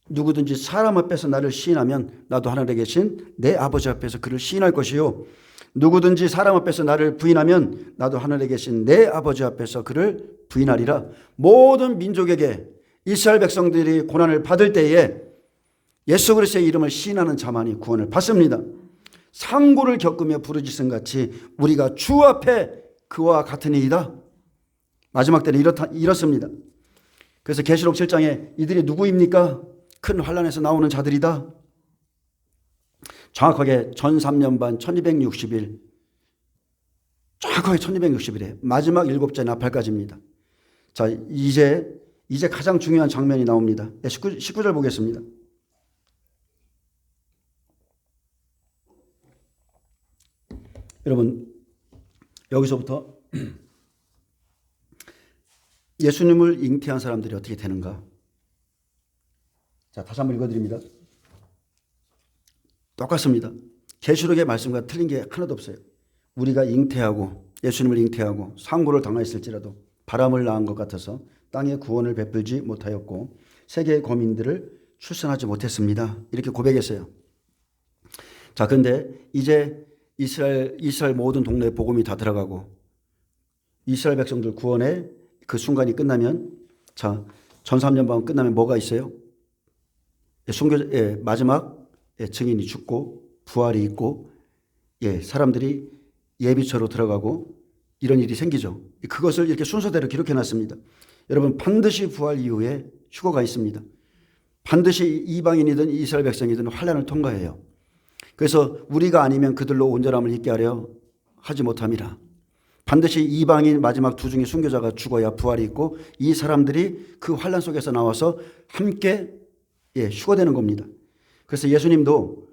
누구든지 사람 앞에서 나를 시인하면 나도 하늘에 계신 내 아버지 앞에서 그를 시인할 것이요. 누구든지 사람 앞에서 나를 부인하면 나도 하늘에 계신 내 아버지 앞에서 그를 부인하리라. 모든 민족에게 이스라엘 백성들이 고난을 받을 때에 예수 그리스도의 이름을 시인하는 자만이 구원을 받습니다. 상고를 겪으며 부르짖음 같이 우리가 주 앞에 그와 같은 이이다. 마지막 때는 이렇습니다. 그래서 계시록 7장에 이들이 누구입니까? 큰 환난에서 나오는 자들이다. 정확하게 전 3년 반 1260일, 정확하게 1260일에 마지막 7째 나팔까지입니다. 자, 이제 가장 중요한 장면이 나옵니다. 19절 보겠습니다. 여러분, 여기서부터 예수님을 잉태한 사람들이 어떻게 되는가? 자, 다시 한번 읽어드립니다. 똑같습니다. 계시록의 말씀과 틀린 게 하나도 없어요. 우리가 예수님을 잉태하고 상고를 당하였을지라도 바람을 낳은 것 같아서 땅에 구원을 베풀지 못하였고 세계의 거민들을 출산하지 못했습니다. 이렇게 고백했어요. 자, 그런데 이제 이스라엘 모든 동네에 복음이 다 들어가고 이스라엘 백성들 구원의 그 순간이 끝나면, 자, 전 3년 반 끝나면 뭐가 있어요? 마지막 증인이 죽고 부활이 있고 사람들이 예비처로 들어가고 이런 일이 생기죠. 그것을 이렇게 순서대로 기록해 놨습니다. 여러분, 반드시 부활 이후에 휴거가 있습니다. 반드시 이방인이든 이스라엘 백성이든 환난을 통과해요. 그래서 우리가 아니면 그들로 온전함을 잊게 하려 하지 못함이라. 반드시 이방인 마지막 두 중에 순교자가 죽어야 부활이 있고 이 사람들이 그 환난 속에서 나와서 함께 휴거되는 겁니다. 그래서 예수님도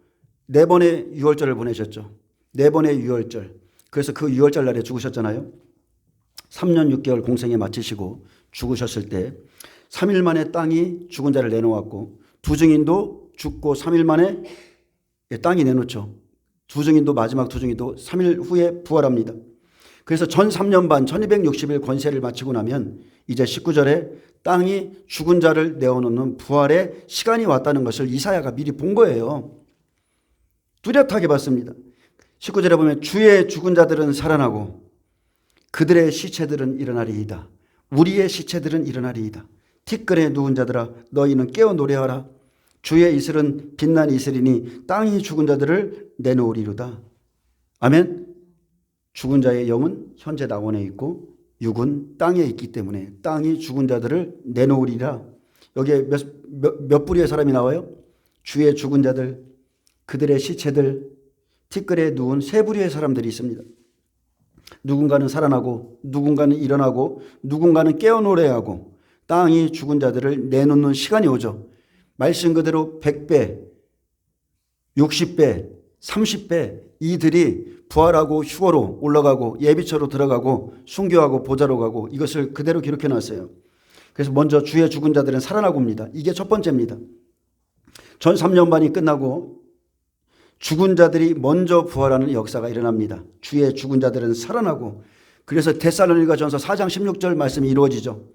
4번의 유월절을 보내셨죠. 4번의 유월절. 그래서 그 유월절 날에 죽으셨잖아요. 3년 6개월 공생에 마치시고 죽으셨을 때 3일 만에 땅이 죽은 자를 내놓았고 두 증인도 죽고 3일 만에 땅이 내놓죠. 마지막 두 증인도 3일 후에 부활합니다. 그래서 전 3년 반 1260일 권세를 마치고 나면 이제 19절에 땅이 죽은 자를 내어놓는 부활의 시간이 왔다는 것을 이사야가 미리 본 거예요. 뚜렷하게 봤습니다. 19절에 보면 주의 죽은 자들은 살아나고 그들의 시체들은 일어나리이다. 우리의 시체들은 일어나리이다. 티끌에 누운 자들아 너희는 깨어 노래하라. 주의 이슬은 빛난 이슬이니 땅이 죽은 자들을 내놓으리로다. 아멘. 죽은 자의 영은 현재 낙원에 있고 육은 땅에 있기 때문에 땅이 죽은 자들을 내놓으리라. 여기에 몇 부류의 사람이 나와요? 주의 죽은 자들, 그들의 시체들, 티끌에 누운 세 부류의 사람들이 있습니다. 누군가는 살아나고 누군가는 일어나고 누군가는 깨어 노래하고 땅이 죽은 자들을 내놓는 시간이 오죠. 말씀 그대로 100배, 60배, 30배 이들이 부활하고 휴거로 올라가고 예비처로 들어가고 순교하고 보좌로 가고 이것을 그대로 기록해 놨어요. 그래서 먼저 주의 죽은 자들은 살아나고 옵니다. 이게 첫 번째입니다. 전 3년 반이 끝나고 죽은 자들이 먼저 부활하는 역사가 일어납니다. 주의 죽은 자들은 살아나고, 그래서 데살로니가 전서 4장 16절 말씀이 이루어지죠.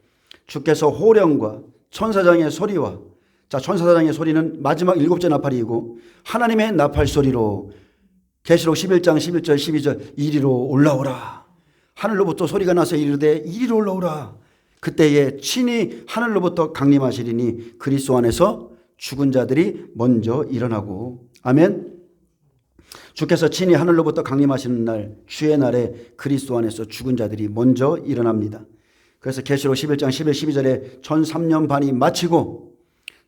주께서 호령과 천사장의 소리와, 자, 천사장의 소리는 마지막 7째 나팔이고 하나님의 나팔 소리로 계시록 11장 11절 12절 이리로 올라오라. 하늘로부터 소리가 나서 이르되 이리로 올라오라. 그때에 친히 하늘로부터 강림하시리니 그리스도 안에서 죽은 자들이 먼저 일어나고. 아멘. 주께서 친히 하늘로부터 강림하시는 날, 주의 날에 그리스도 안에서 죽은 자들이 먼저 일어납니다. 그래서 계시록 11장 11, 12절에 전 3년 반이 마치고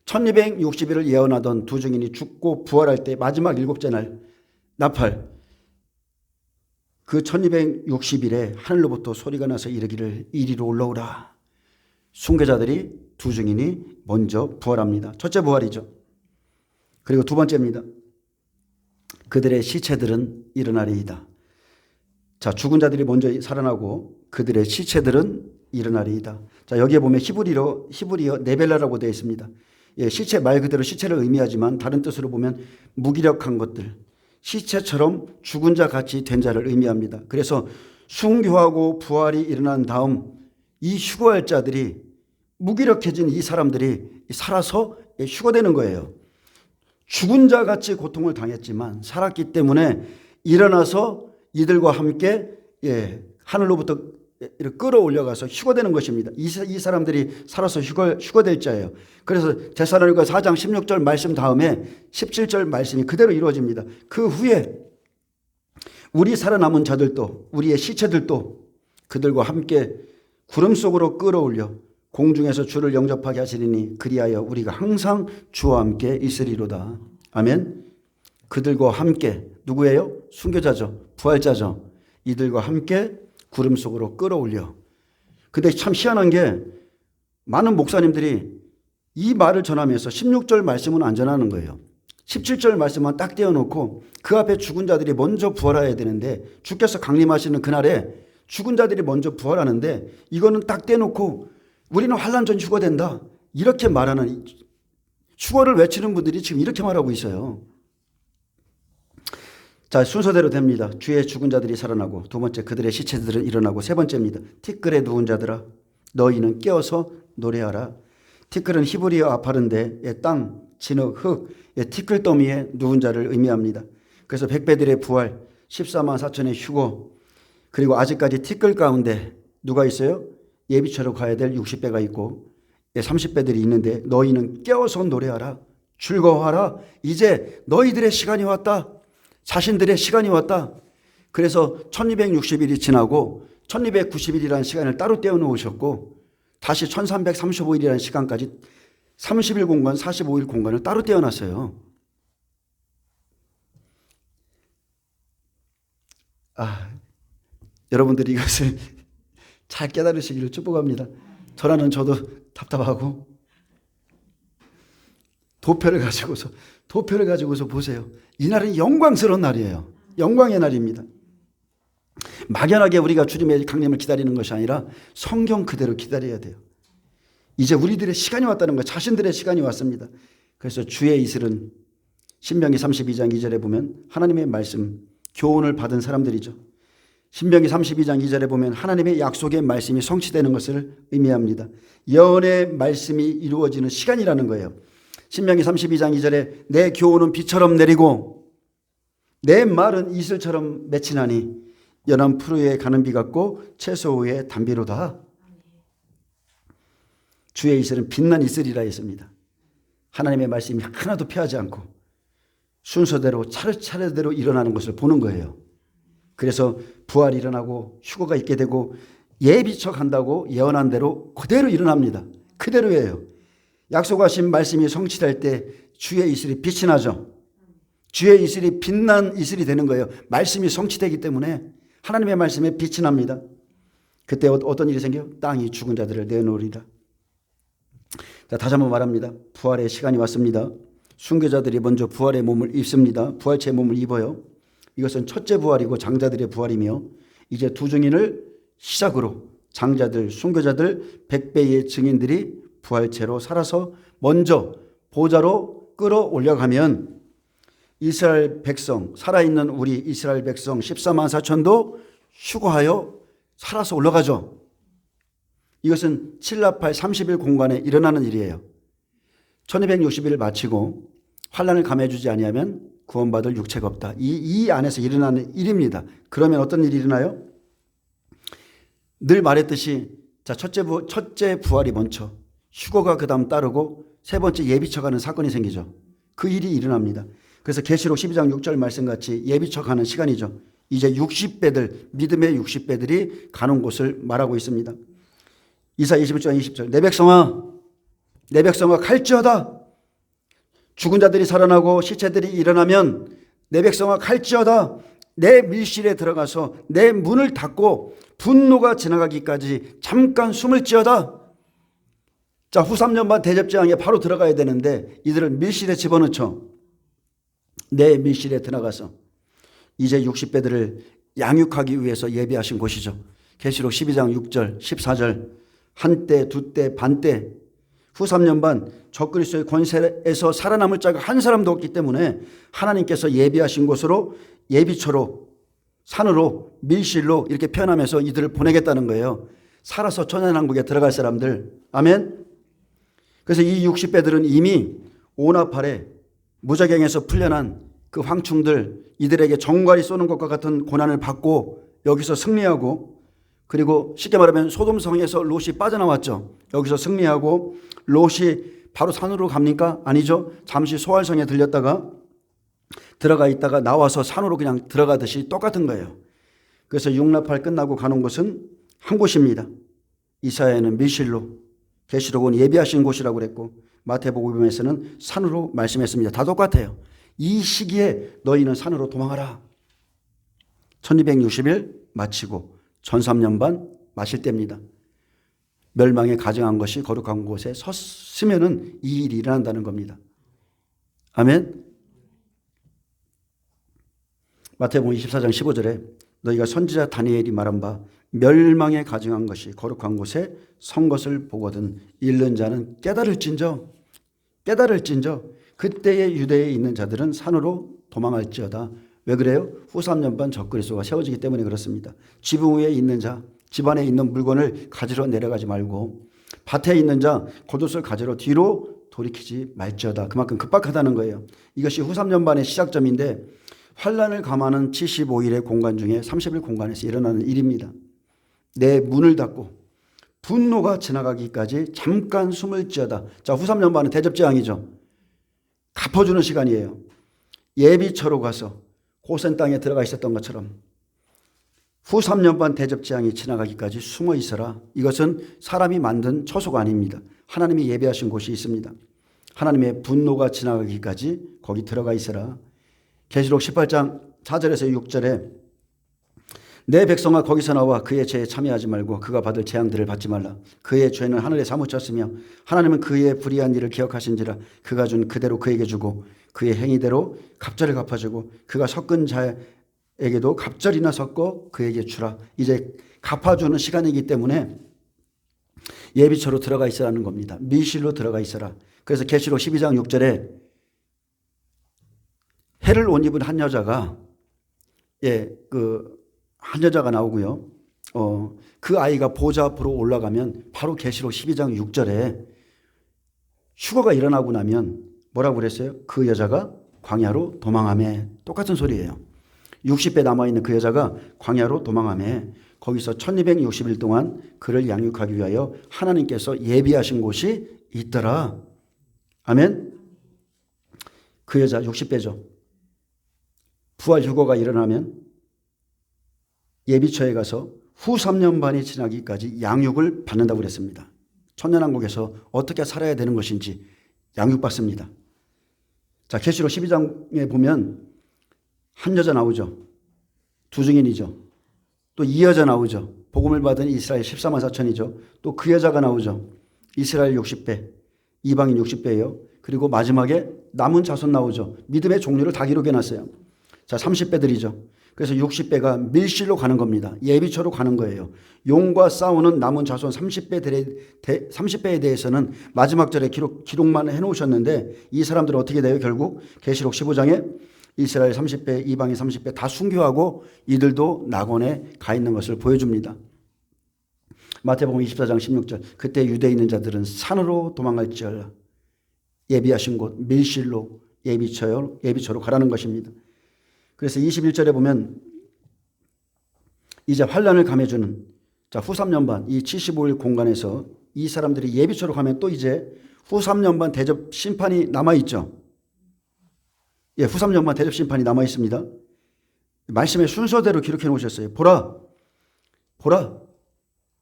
1260일을 예언하던 두 증인이 죽고 부활할 때 마지막 7째 날 나팔, 그 1260일에 하늘로부터 소리가 나서 이르기를 이리로 올라오라. 순교자들이 두 증인이 먼저 부활합니다. 첫째 부활이죠. 그리고 두 번째입니다. 그들의 시체들은 일어나리이다. 자, 죽은 자들이 먼저 살아나고 그들의 시체들은 일어나리이다. 자, 여기에 보면 히브리어 네벨라라고 되어 있습니다. 예, 시체 말 그대로 시체를 의미하지만 다른 뜻으로 보면 무기력한 것들, 시체처럼 죽은 자 같이 된 자를 의미합니다. 그래서 순교하고 부활이 일어난 다음 이 휴거할 자들이, 무기력해진 이 사람들이 살아서 휴거되는 거예요. 죽은 자 같이 고통을 당했지만 살았기 때문에 일어나서 이들과 함께 하늘로부터 끌어올려가서 휴거되는 것입니다. 이 사람들이 살아서 휴거될 자예요. 그래서 데살로니가 4장 16절 말씀 다음에 17절 말씀이 그대로 이루어집니다. 그 후에 우리 살아남은 자들도, 우리의 시체들도 그들과 함께 구름 속으로 끌어올려 공중에서 주를 영접하게 하시리니 그리하여 우리가 항상 주와 함께 있으리로다. 아멘. 그들과 함께, 누구예요? 순교자죠. 부활자죠. 이들과 함께 구름 속으로 끌어올려. 근데 참 희한한 게 많은 목사님들이 이 말을 전하면서 16절 말씀은 안 전하는 거예요. 17절 말씀만 딱 떼어놓고 그 앞에 죽은 자들이 먼저 부활해야 되는데, 주께서 강림하시는 그날에 죽은 자들이 먼저 부활하는데 이거는 딱 떼놓고 우리는 환난 전 휴거된다, 이렇게 말하는, 휴거를 외치는 분들이 지금 이렇게 말하고 있어요. 자, 순서대로 됩니다. 주의 죽은 자들이 살아나고, 두 번째 그들의 시체들은 일어나고, 세 번째입니다. 티끌에 누운 자들아 너희는 깨어서 노래하라. 티끌은 히브리어 아파른데 땅, 진흙, 흙, 티끌 더미에 누운 자를 의미합니다. 그래서 백배들의 부활, 14만 4천의 휴거, 그리고 아직까지 티끌 가운데 누가 있어요? 예비처로 가야 될 60배가 있고 30배들이 있는데 너희는 깨어서 노래하라. 즐거워하라. 이제 너희들의 시간이 왔다. 자신들의 시간이 왔다. 그래서 1260일이 지나고 1290일이라는 시간을 따로 떼어놓으셨고 다시 1335일이라는 시간까지 30일 공간, 45일 공간을 따로 떼어놨어요. 여러분들이 이것을 잘 깨달으시기를 축복합니다. 저도 답답하고, 도표를 가지고서 보세요. 이 날은 영광스러운 날이에요. 영광의 날입니다. 막연하게 우리가 주님의 강림을 기다리는 것이 아니라 성경 그대로 기다려야 돼요. 이제 우리들의 시간이 왔다는 것, 자신들의 시간이 왔습니다. 그래서 주의 이슬은 신명기 32장 2절에 보면 하나님의 말씀, 교훈을 받은 사람들이죠. 신명기 32장 2절에 보면 하나님의 약속의 말씀이 성취되는 것을 의미합니다. 예언의 말씀이 이루어지는 시간이라는 거예요. 신명기 32장 2절에 내 교훈은 비처럼 내리고 내 말은 이슬처럼 맺히나니 연한 풀 위에 가는 비 같고 채소 위에 단비로다. 주의 이슬은 빛난 이슬이라 했습니다. 하나님의 말씀이 하나도 피하지 않고 순서대로 차례차례대로 일어나는 것을 보는 거예요. 그래서 부활이 일어나고 휴거가 있게 되고 예비쳐 간다고 예언한 대로 그대로 일어납니다. 그대로예요. 약속하신 말씀이 성취될 때 주의 이슬이 빛이 나죠. 주의 이슬이 빛난 이슬이 되는 거예요. 말씀이 성취되기 때문에 하나님의 말씀에 빛이 납니다. 그때 어떤 일이 생겨요? 땅이 죽은 자들을 내놓으리라. 자, 다시 한번 말합니다. 부활의 시간이 왔습니다. 순교자들이 먼저 부활의 몸을 입습니다. 부활체의 몸을 입어요. 이것은 첫째 부활이고 장자들의 부활이며 이제 두 증인을 시작으로 장자들, 순교자들 100배의 증인들이 부활체로 살아서 먼저 보좌로 끌어올려가면 이스라엘 백성, 살아있는 우리 이스라엘 백성 14만 4천도 휴거하여 살아서 올라가죠. 이것은 7나팔 30일 공간에 일어나는 일이에요. 1260일을 마치고 환난을 감해주지 아니하면 구원받을 육체가 없다. 이 안에서 일어나는 일입니다. 그러면 어떤 일이 일어나요? 늘 말했듯이 자, 첫째 부활이 먼저, 휴거가 그 다음 따르고 세 번째 예비쳐가는 사건이 생기죠. 그 일이 일어납니다. 그래서 계시록 12장 6절 말씀같이 예비쳐가는 시간이죠. 이제 60배들, 믿음의 60배들이 가는 곳을 말하고 있습니다. 이사 21장 20절 내 백성아 갈지어다. 죽은 자들이 살아나고 시체들이 일어나면 내 백성아 갈지어다. 내 밀실에 들어가서 내 문을 닫고 분노가 지나가기까지 잠깐 숨을 지어다. 자, 후 3년 반 대접재앙에 바로 들어가야 되는데 이들을 밀실에 집어넣죠. 내 밀실에 들어가서 이제 60배들을 양육하기 위해서 예비하신 곳이죠. 계시록 12장 6절 14절 한때 두때 반때 후 3년 반 적그리스도의 권세에서 살아남을 자가 한 사람도 없기 때문에 하나님께서 예비하신 곳으로 예비처로 산으로 밀실로 이렇게 표현하면서 이들을 보내겠다는 거예요. 살아서 천연왕국에 들어갈 사람들. 아멘. 그래서 이 60배들은 이미 오나팔에 무자경에서 풀려난 그 황충들, 이들에게 정갈이 쏘는 것과 같은 고난을 받고 여기서 승리하고, 그리고 쉽게 말하면 소돔성에서 롯이 빠져나왔죠. 여기서 승리하고 롯이 바로 산으로 갑니까? 아니죠. 잠시 소알성에 들렸다가 들어가 있다가 나와서 산으로 그냥 들어가듯이 똑같은 거예요. 그래서 육나팔 끝나고 가는 곳은 한 곳입니다. 이사야는 밀실로, 계시록은 예비하신 곳이라고 그랬고 마태복음에서는 산으로 말씀했습니다. 다 똑같아요. 이 시기에 너희는 산으로 도망하라. 1260일 마치고 전 3년 반 마실 때입니다. 멸망에 가증한 것이 거룩한 곳에 섰으면은 이 일이 일어난다는 겁니다. 아멘. 마태복음 24장 15절에 너희가 선지자 다니엘이 말한 바 멸망에 가증한 것이 거룩한 곳에 선 것을 보거든 읽는 자는 깨달을진저 그때의 유대에 있는 자들은 산으로 도망할지어다. 왜 그래요? 후 3년 반 적그리스도가 세워지기 때문에 그렇습니다. 지붕 위에 있는 자, 집안에 있는 물건을 가지러 내려가지 말고 밭에 있는 자, 겉옷을 가지러 뒤로 돌이키지 말지어다. 그만큼 급박하다는 거예요. 이것이 후 3년 반의 시작점인데 환난을 감하는 75일의 공간 중에 30일 공간에서 일어나는 일입니다. 내 문을 닫고 분노가 지나가기까지 잠깐 숨을 지어다. 자, 후 3년 반은 대접재앙이죠. 갚아주는 시간이에요. 예비처로 가서 고센 땅에 들어가 있었던 것처럼 후 3년 반 대접재앙이 지나가기까지 숨어 있어라. 이것은 사람이 만든 처소가 아닙니다. 하나님이 예비하신 곳이 있습니다. 하나님의 분노가 지나가기까지 거기 들어가 있어라. 계시록 18장 4절에서 6절에 내 백성아 거기서 나와 그의 죄에 참여하지 말고 그가 받을 재앙들을 받지 말라. 그의 죄는 하늘에 사무쳤으며 하나님은 그의 불의한 일을 기억하신지라. 그가 준 그대로 그에게 주고 그의 행위대로 갑절을 갚아주고 그가 섞은 자에게도 갑절이나 섞어 그에게 주라. 이제 갚아주는 시간이기 때문에 예비처로 들어가 있으라는 겁니다. 밀실로 들어가 있어라. 그래서 계시록 12장 6절에 해를 옷 입은 한 여자가 한 여자가 나오고요. 그 아이가 보좌 앞으로 올라가면 바로 계시록 12장 6절에 휴거가 일어나고 나면 뭐라고 그랬어요? 그 여자가 광야로 도망하매. 똑같은 소리예요. 60배 남아있는 그 여자가 광야로 도망하매 거기서 1260일 동안 그를 양육하기 위하여 하나님께서 예비하신 곳이 있더라. 아멘. 그 여자 60배죠. 부활 휴거가 일어나면 예비처에 가서 후 3년 반이 지나기까지 양육을 받는다고 그랬습니다. 천년왕국에서 어떻게 살아야 되는 것인지 양육받습니다. 자, 계시록 12장에 보면 한 여자 나오죠. 두 증인이죠. 또 이 여자 나오죠. 복음을 받은 이스라엘 14만 4천이죠. 또 그 여자가 나오죠. 이스라엘 60배, 이방인 60배예요. 그리고 마지막에 남은 자손 나오죠. 믿음의 종류를 다 기록해놨어요. 자, 30배들이죠. 그래서 60배가 밀실로 가는 겁니다. 예비처로 가는 거예요. 용과 싸우는 남은 자손 30배에 대해서는 마지막 절에 기록만 해놓으셨는데 이 사람들은 어떻게 돼요? 결국 계시록 15장에 이스라엘 30배, 이방인 30배 다 순교하고 이들도 낙원에 가 있는 것을 보여줍니다. 마태복음 24장 16절 그때 유대에 있는 자들은 산으로 도망갈지어라. 예비하신 곳 밀실로 예비처로 가라는 것입니다. 그래서 21절에 보면 이제 환란을 감해주는 후 3년 반 이 75일 공간에서 이 사람들이 예비처로 가면 또 이제 후 3년 반 대접 심판이 남아있죠. 후 3년 반 대접 심판이 남아있습니다. 말씀의 순서대로 기록해 놓으셨어요. 보라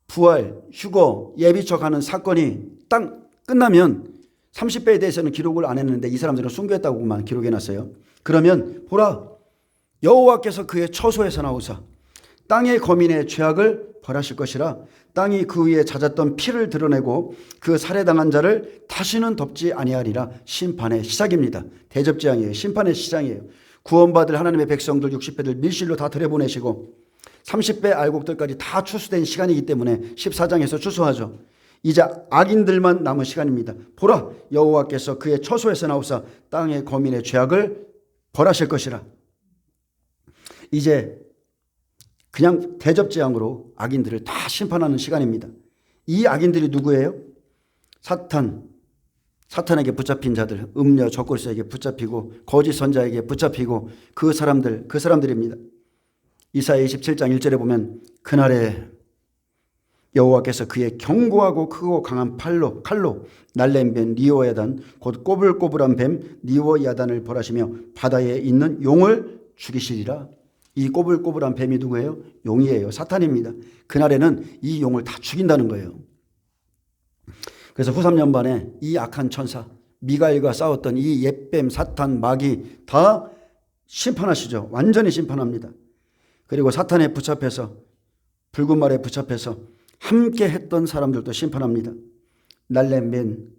부활, 휴거, 예비처 가는 사건이 딱 끝나면 30배에 대해서는 기록을 안 했는데 이 사람들은 순교했다고만 기록해 놨어요. 그러면 보라 여호와께서 그의 처소에서 나오사 땅의 거민의 죄악을 벌하실 것이라. 땅이 그 위에 잦았던 피를 드러내고 그 살해당한 자를 다시는 덮지 아니하리라. 심판의 시작입니다. 대접재앙이에요. 심판의 시작이에요. 구원받을 하나님의 백성들 60배들 밀실로 다 들여보내시고 30배 알곡들까지 다 추수된 시간이기 때문에 14장에서 추수하죠. 이제 악인들만 남은 시간입니다. 보라 여호와께서 그의 처소에서 나오사 땅의 거민의 죄악을 벌하실 것이라. 이제 그냥 대접재앙으로 악인들을 다 심판하는 시간입니다. 이 악인들이 누구예요? 사탄에게 붙잡힌 자들, 음녀 적골수에게 붙잡히고 거짓 선자에게 붙잡히고 그 사람들입니다. 이사야 27장 1절에 보면 그날에 여호와께서 그의 견고하고 크고 강한 칼로 날랜 뱀 니오야단 곧 꼬불꼬불한 뱀 니오야단을 벌하시며 바다에 있는 용을 죽이시리라. 이 꼬불꼬불한 뱀이 누구예요? 용이에요. 사탄입니다. 그날에는 이 용을 다 죽인다는 거예요. 그래서 후 3년 반에 이 악한 천사 미가엘과 싸웠던 이 옛뱀 사탄 마귀 다 심판하시죠. 완전히 심판합니다. 그리고 사탄에 붙잡혀서 붉은 말에 붙잡혀서 함께 했던 사람들도 심판합니다. 날랜 뱀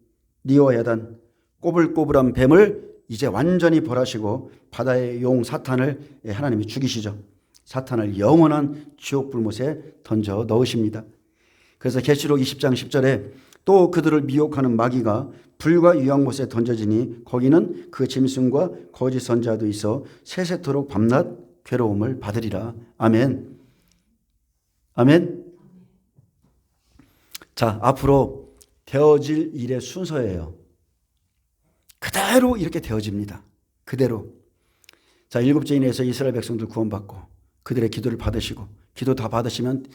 니오야단 꼬불꼬불한 뱀을 이제 완전히 벌하시고 바다의 용 사탄을 하나님이 죽이시죠. 사탄을 영원한 지옥 불못에 던져 넣으십니다. 그래서 계시록 20장 10절에 또 그들을 미혹하는 마귀가 불과 유황못에 던져지니 거기는 그 짐승과 거짓 선자도 있어 세세토록 밤낮 괴로움을 받으리라. 아멘. 아멘. 자, 앞으로 되어질 일의 순서예요. 그대로 이렇게 되어집니다. 그대로. 자, 일곱 죄인에서 이스라엘 백성들 구원받고 그들의 기도를 받으시고 기도 다 받으시면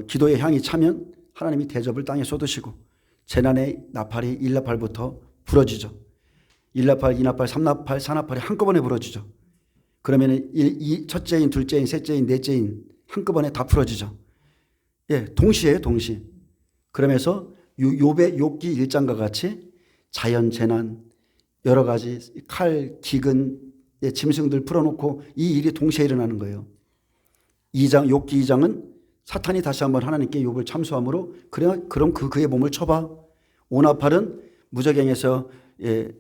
기도의 향이 차면 하나님이 대접을 땅에 쏟으시고 재난의 나팔이 1나팔부터 부러지죠. 1나팔, 2나팔, 3나팔, 4나팔이 한꺼번에 부러지죠. 그러면 이 첫째인, 둘째인, 셋째인, 넷째인 한꺼번에 다 부러지죠. 동시에. 그러면서 욥기 1장과 같이 자연 재난 여러 가지 칼, 기근, 짐승들 풀어놓고 이 일이 동시에 일어나는 거예요. 욥기 2장은 사탄이 다시 한번 하나님께 욥을 참소함으로 그럼 그의 몸을 쳐봐. 5나팔은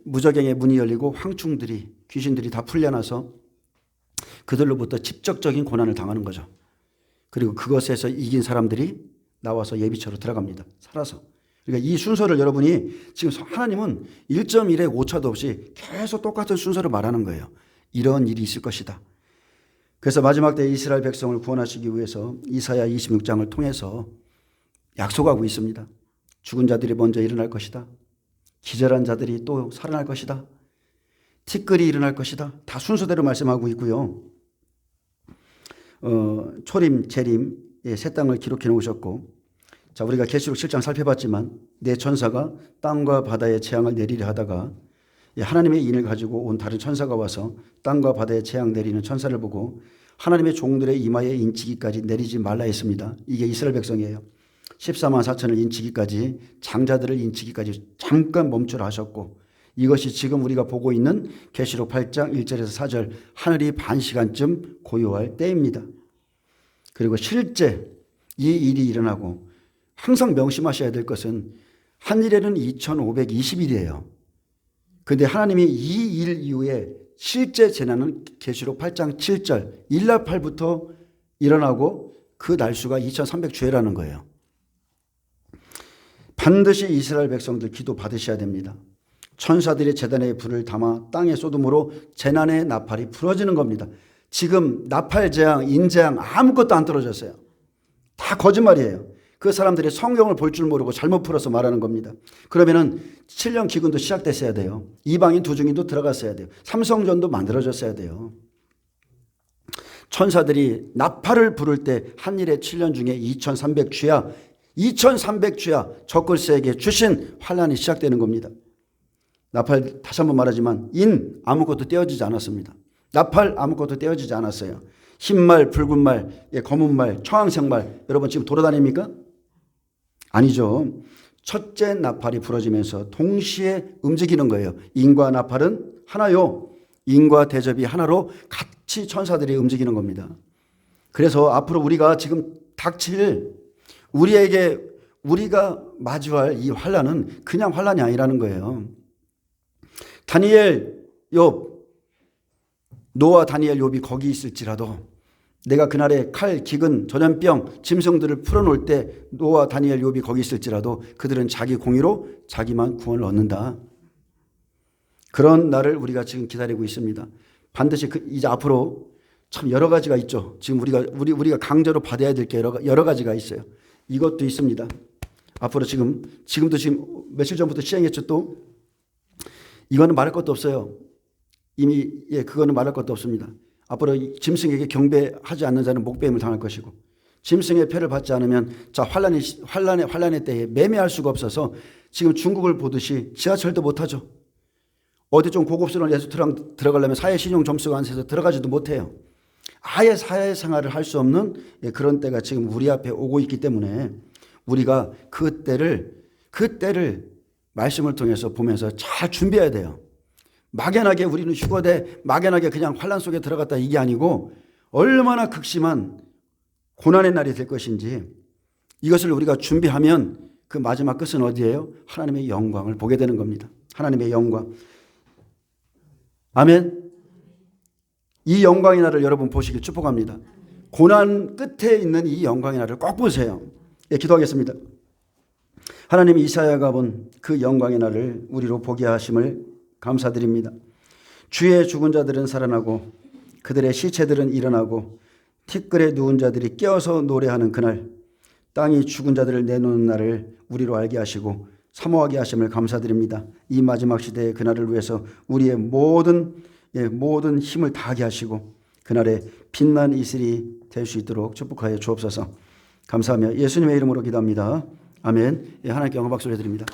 무저갱의 문이 열리고 황충들이 귀신들이 다 풀려나서 그들로부터 직접적인 고난을 당하는 거죠. 그리고 그것에서 이긴 사람들이 나와서 예비처로 들어갑니다. 살아서. 그러니까 이 순서를 여러분이 지금 하나님은 1.1의 오차도 없이 계속 똑같은 순서를 말하는 거예요. 이런 일이 있을 것이다. 그래서 마지막 때 이스라엘 백성을 구원하시기 위해서 이사야 26장을 통해서 약속하고 있습니다. 죽은 자들이 먼저 일어날 것이다. 기절한 자들이 또 살아날 것이다. 티끌이 일어날 것이다. 다 순서대로 말씀하고 있고요. 초림, 재림 새 땅을 기록해 놓으셨고, 자, 우리가 계시록 7장 살펴봤지만 내 천사가 땅과 바다에 재앙을 내리려 하다가 하나님의 인을 가지고 온 다른 천사가 와서 땅과 바다에 재앙 내리는 천사를 보고 하나님의 종들의 이마에 인치기까지 내리지 말라 했습니다. 이게 이스라엘 백성이에요. 14만 4천을 인치기까지, 장자들을 인치기까지 잠깐 멈추라 하셨고, 이것이 지금 우리가 보고 있는 계시록 8장 1절에서 4절 하늘이 반시간쯤 고요할 때입니다. 그리고 실제 이 일이 일어나고 항상 명심하셔야 될 것은 한일에는 2520일이에요. 그런데 하나님이 이 일 이후에 실제 재난은 계시록 8장 7절 일날팔부터 일어나고 그 날수가 2300주회라는 거예요. 반드시 이스라엘 백성들 기도 받으셔야 됩니다. 천사들이 제단에 불을 담아 땅에 쏟음으로 재난의 나팔이 부러지는 겁니다. 지금 나팔 재앙, 인재앙 아무것도 안 떨어졌어요. 다 거짓말이에요. 그 사람들이 성경을 볼 줄 모르고 잘못 풀어서 말하는 겁니다. 그러면은 7년 기근도 시작됐어야 돼요. 이방인 두중인도 들어갔어야 돼요. 삼성전도 만들어졌어야 돼요. 천사들이 나팔을 부를 때 한일의 7년 중에 2300주야, 2300주야 적글세에게 주신 환란이 시작되는 겁니다. 나팔 다시 한번 말하지만 인 아무것도 떼어지지 않았습니다. 나팔 아무것도 떼어지지 않았어요. 흰말, 붉은 말, 검은 말, 청황색 말, 여러분 지금 돌아다닙니까? 아니죠. 첫째 나팔이 부러지면서 동시에 움직이는 거예요. 인과 나팔은 하나요. 인과 대접이 하나로 같이 천사들이 움직이는 겁니다. 그래서 앞으로 우리가 지금 닥칠 우리가 마주할 이 환란은 그냥 환란이 아니라는 거예요. 다니엘, 욥, 노아, 다니엘, 욥이 거기 있을지라도 내가 그날에 칼, 기근, 전염병, 짐승들을 풀어놓을 때 노아, 다니엘, 욥이 거기 있을지라도 그들은 자기 공의로 자기만 구원을 얻는다. 그런 날을 우리가 지금 기다리고 있습니다. 반드시 이제 앞으로 참 여러 가지가 있죠. 지금 우리가 강제로 받아야 될 게 여러 가지가 있어요. 이것도 있습니다. 앞으로 지금도 며칠 전부터 시행했죠. 또 이거는 말할 것도 없어요. 이미 그거는 말할 것도 없습니다. 앞으로 짐승에게 경배하지 않는 자는 목배임을 당할 것이고, 짐승의 표를 받지 않으면 자 환란의 때에 매매할 수가 없어서 지금 중국을 보듯이 지하철도 못하죠. 어디 좀 고급스러운 레스토랑 들어가려면 사회신용 점수가 안 세서 들어가지도 못해요. 아예 사회생활을 할 수 없는 그런 때가 지금 우리 앞에 오고 있기 때문에 우리가 그 때를 말씀을 통해서 보면서 잘 준비해야 돼요. 막연하게 우리는 휴거돼 막연하게 그냥 환란 속에 들어갔다 이게 아니고 얼마나 극심한 고난의 날이 될 것인지 이것을 우리가 준비하면 그 마지막 끝은 어디예요? 하나님의 영광을 보게 되는 겁니다. 하나님의 영광. 아멘. 이 영광의 날을 여러분 보시길 축복합니다. 고난 끝에 있는 이 영광의 날을 꼭 보세요. 기도하겠습니다. 하나님, 이사야가 본 그 영광의 날을 우리로 보게 하심을 감사드립니다. 주의 죽은 자들은 살아나고 그들의 시체들은 일어나고 티끌에 누운 자들이 깨어서 노래하는 그날, 땅이 죽은 자들을 내놓는 날을 우리로 알게 하시고 사모하게 하심을 감사드립니다. 이 마지막 시대의 그날을 위해서 우리의 모든 힘을 다하게 하시고 그날에 빛난 이슬이 될 수 있도록 축복하여 주옵소서. 감사하며 예수님의 이름으로 기도합니다. 아멘. 하나님께 영광 박수를 드립니다.